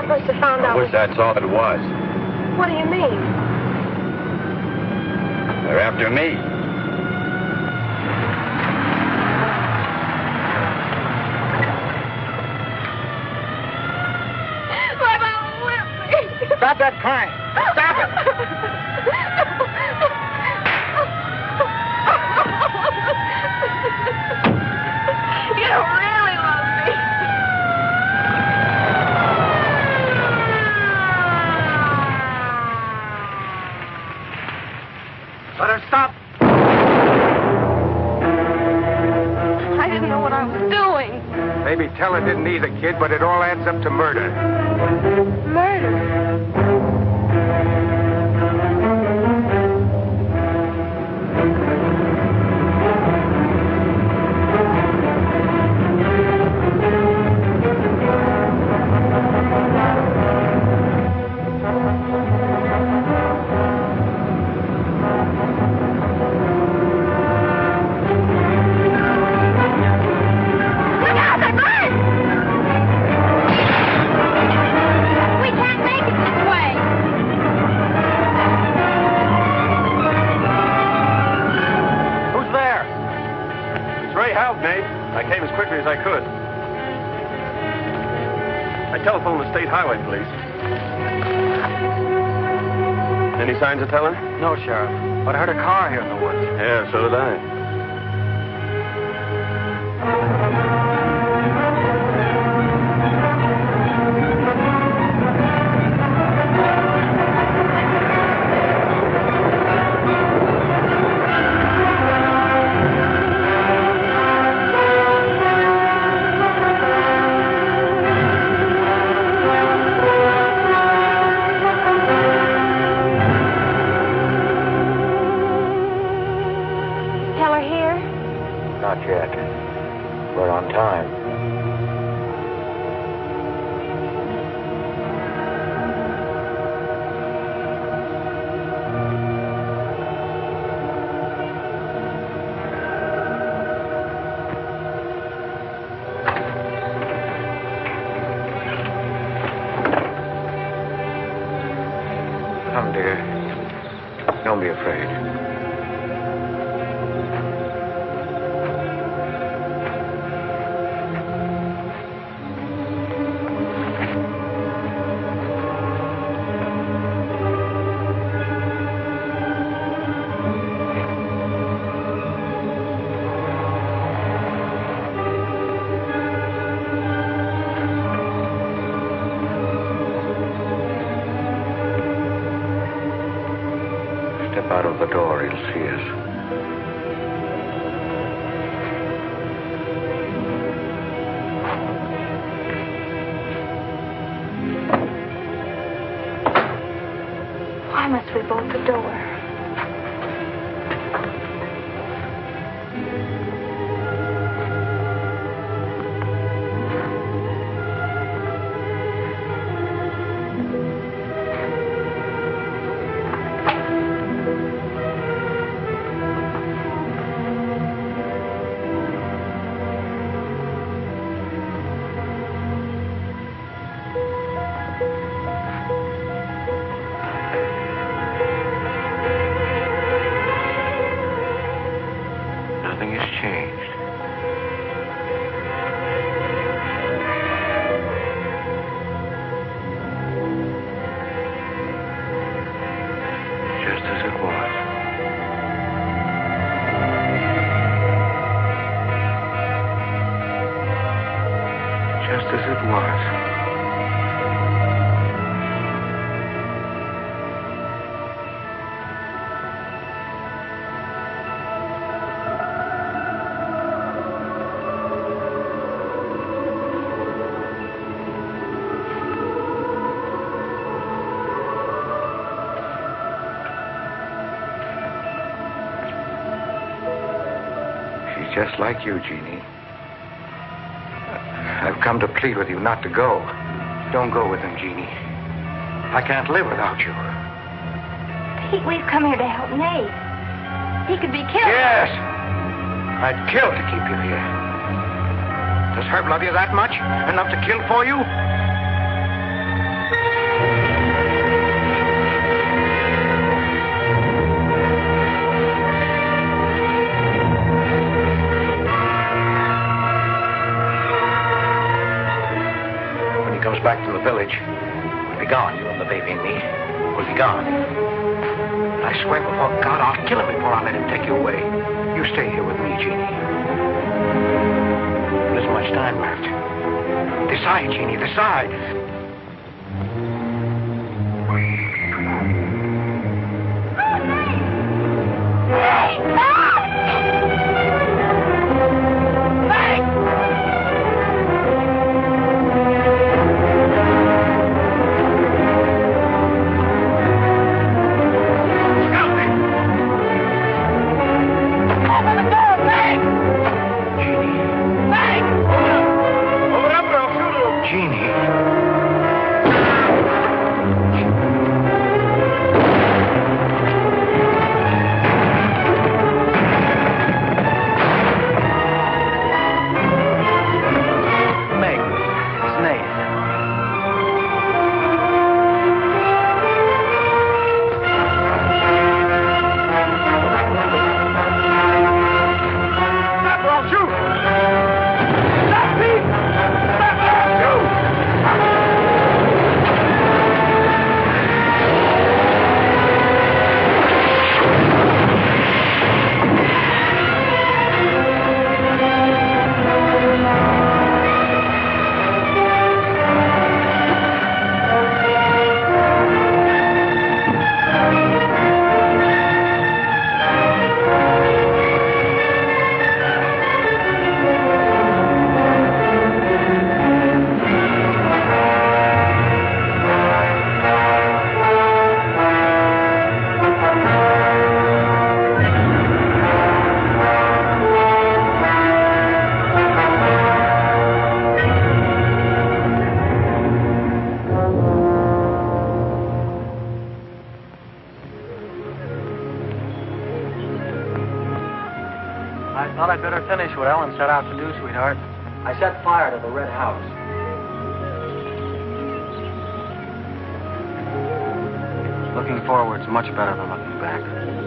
Must have found out. I wish that's all it was. What do you mean? They're after me. My mom whipped me. Stop that crying. Stop it. You don't really love me. Let her stop. I didn't know what I was doing. Maybe tell her didn't either, kid, but it all adds up to murder. Murder. As I could. I telephoned the state highway police. Any signs of telling? No, Sheriff. But I heard a car here in the woods. Yeah, so did I. Not yet. We're on time. Come, dear. Don't be afraid. Step out of the door, he'll see us. Why must we bolt the door? Nothing has changed. Just as it was. Just as it was. Just like you, Jeannie. I've come to plead with you not to go. Don't go with him, Jeannie. I can't live without you. Pete, we've come here to help Nate. He could be killed. Yes! I'd kill to keep you here. Does Herb love you that much? Enough to kill for you? Comes back from the village, we'll be gone, you and the baby and me. We'll be gone. I swear before God, I'll kill him before I let him take you away. You stay here with me, Jeannie. There isn't much time left. Decide, Jeannie, decide. Jeannie. I thought I'd better finish what Ellen set out to do, sweetheart. I set fire to the red house. Looking forward's much better than looking back.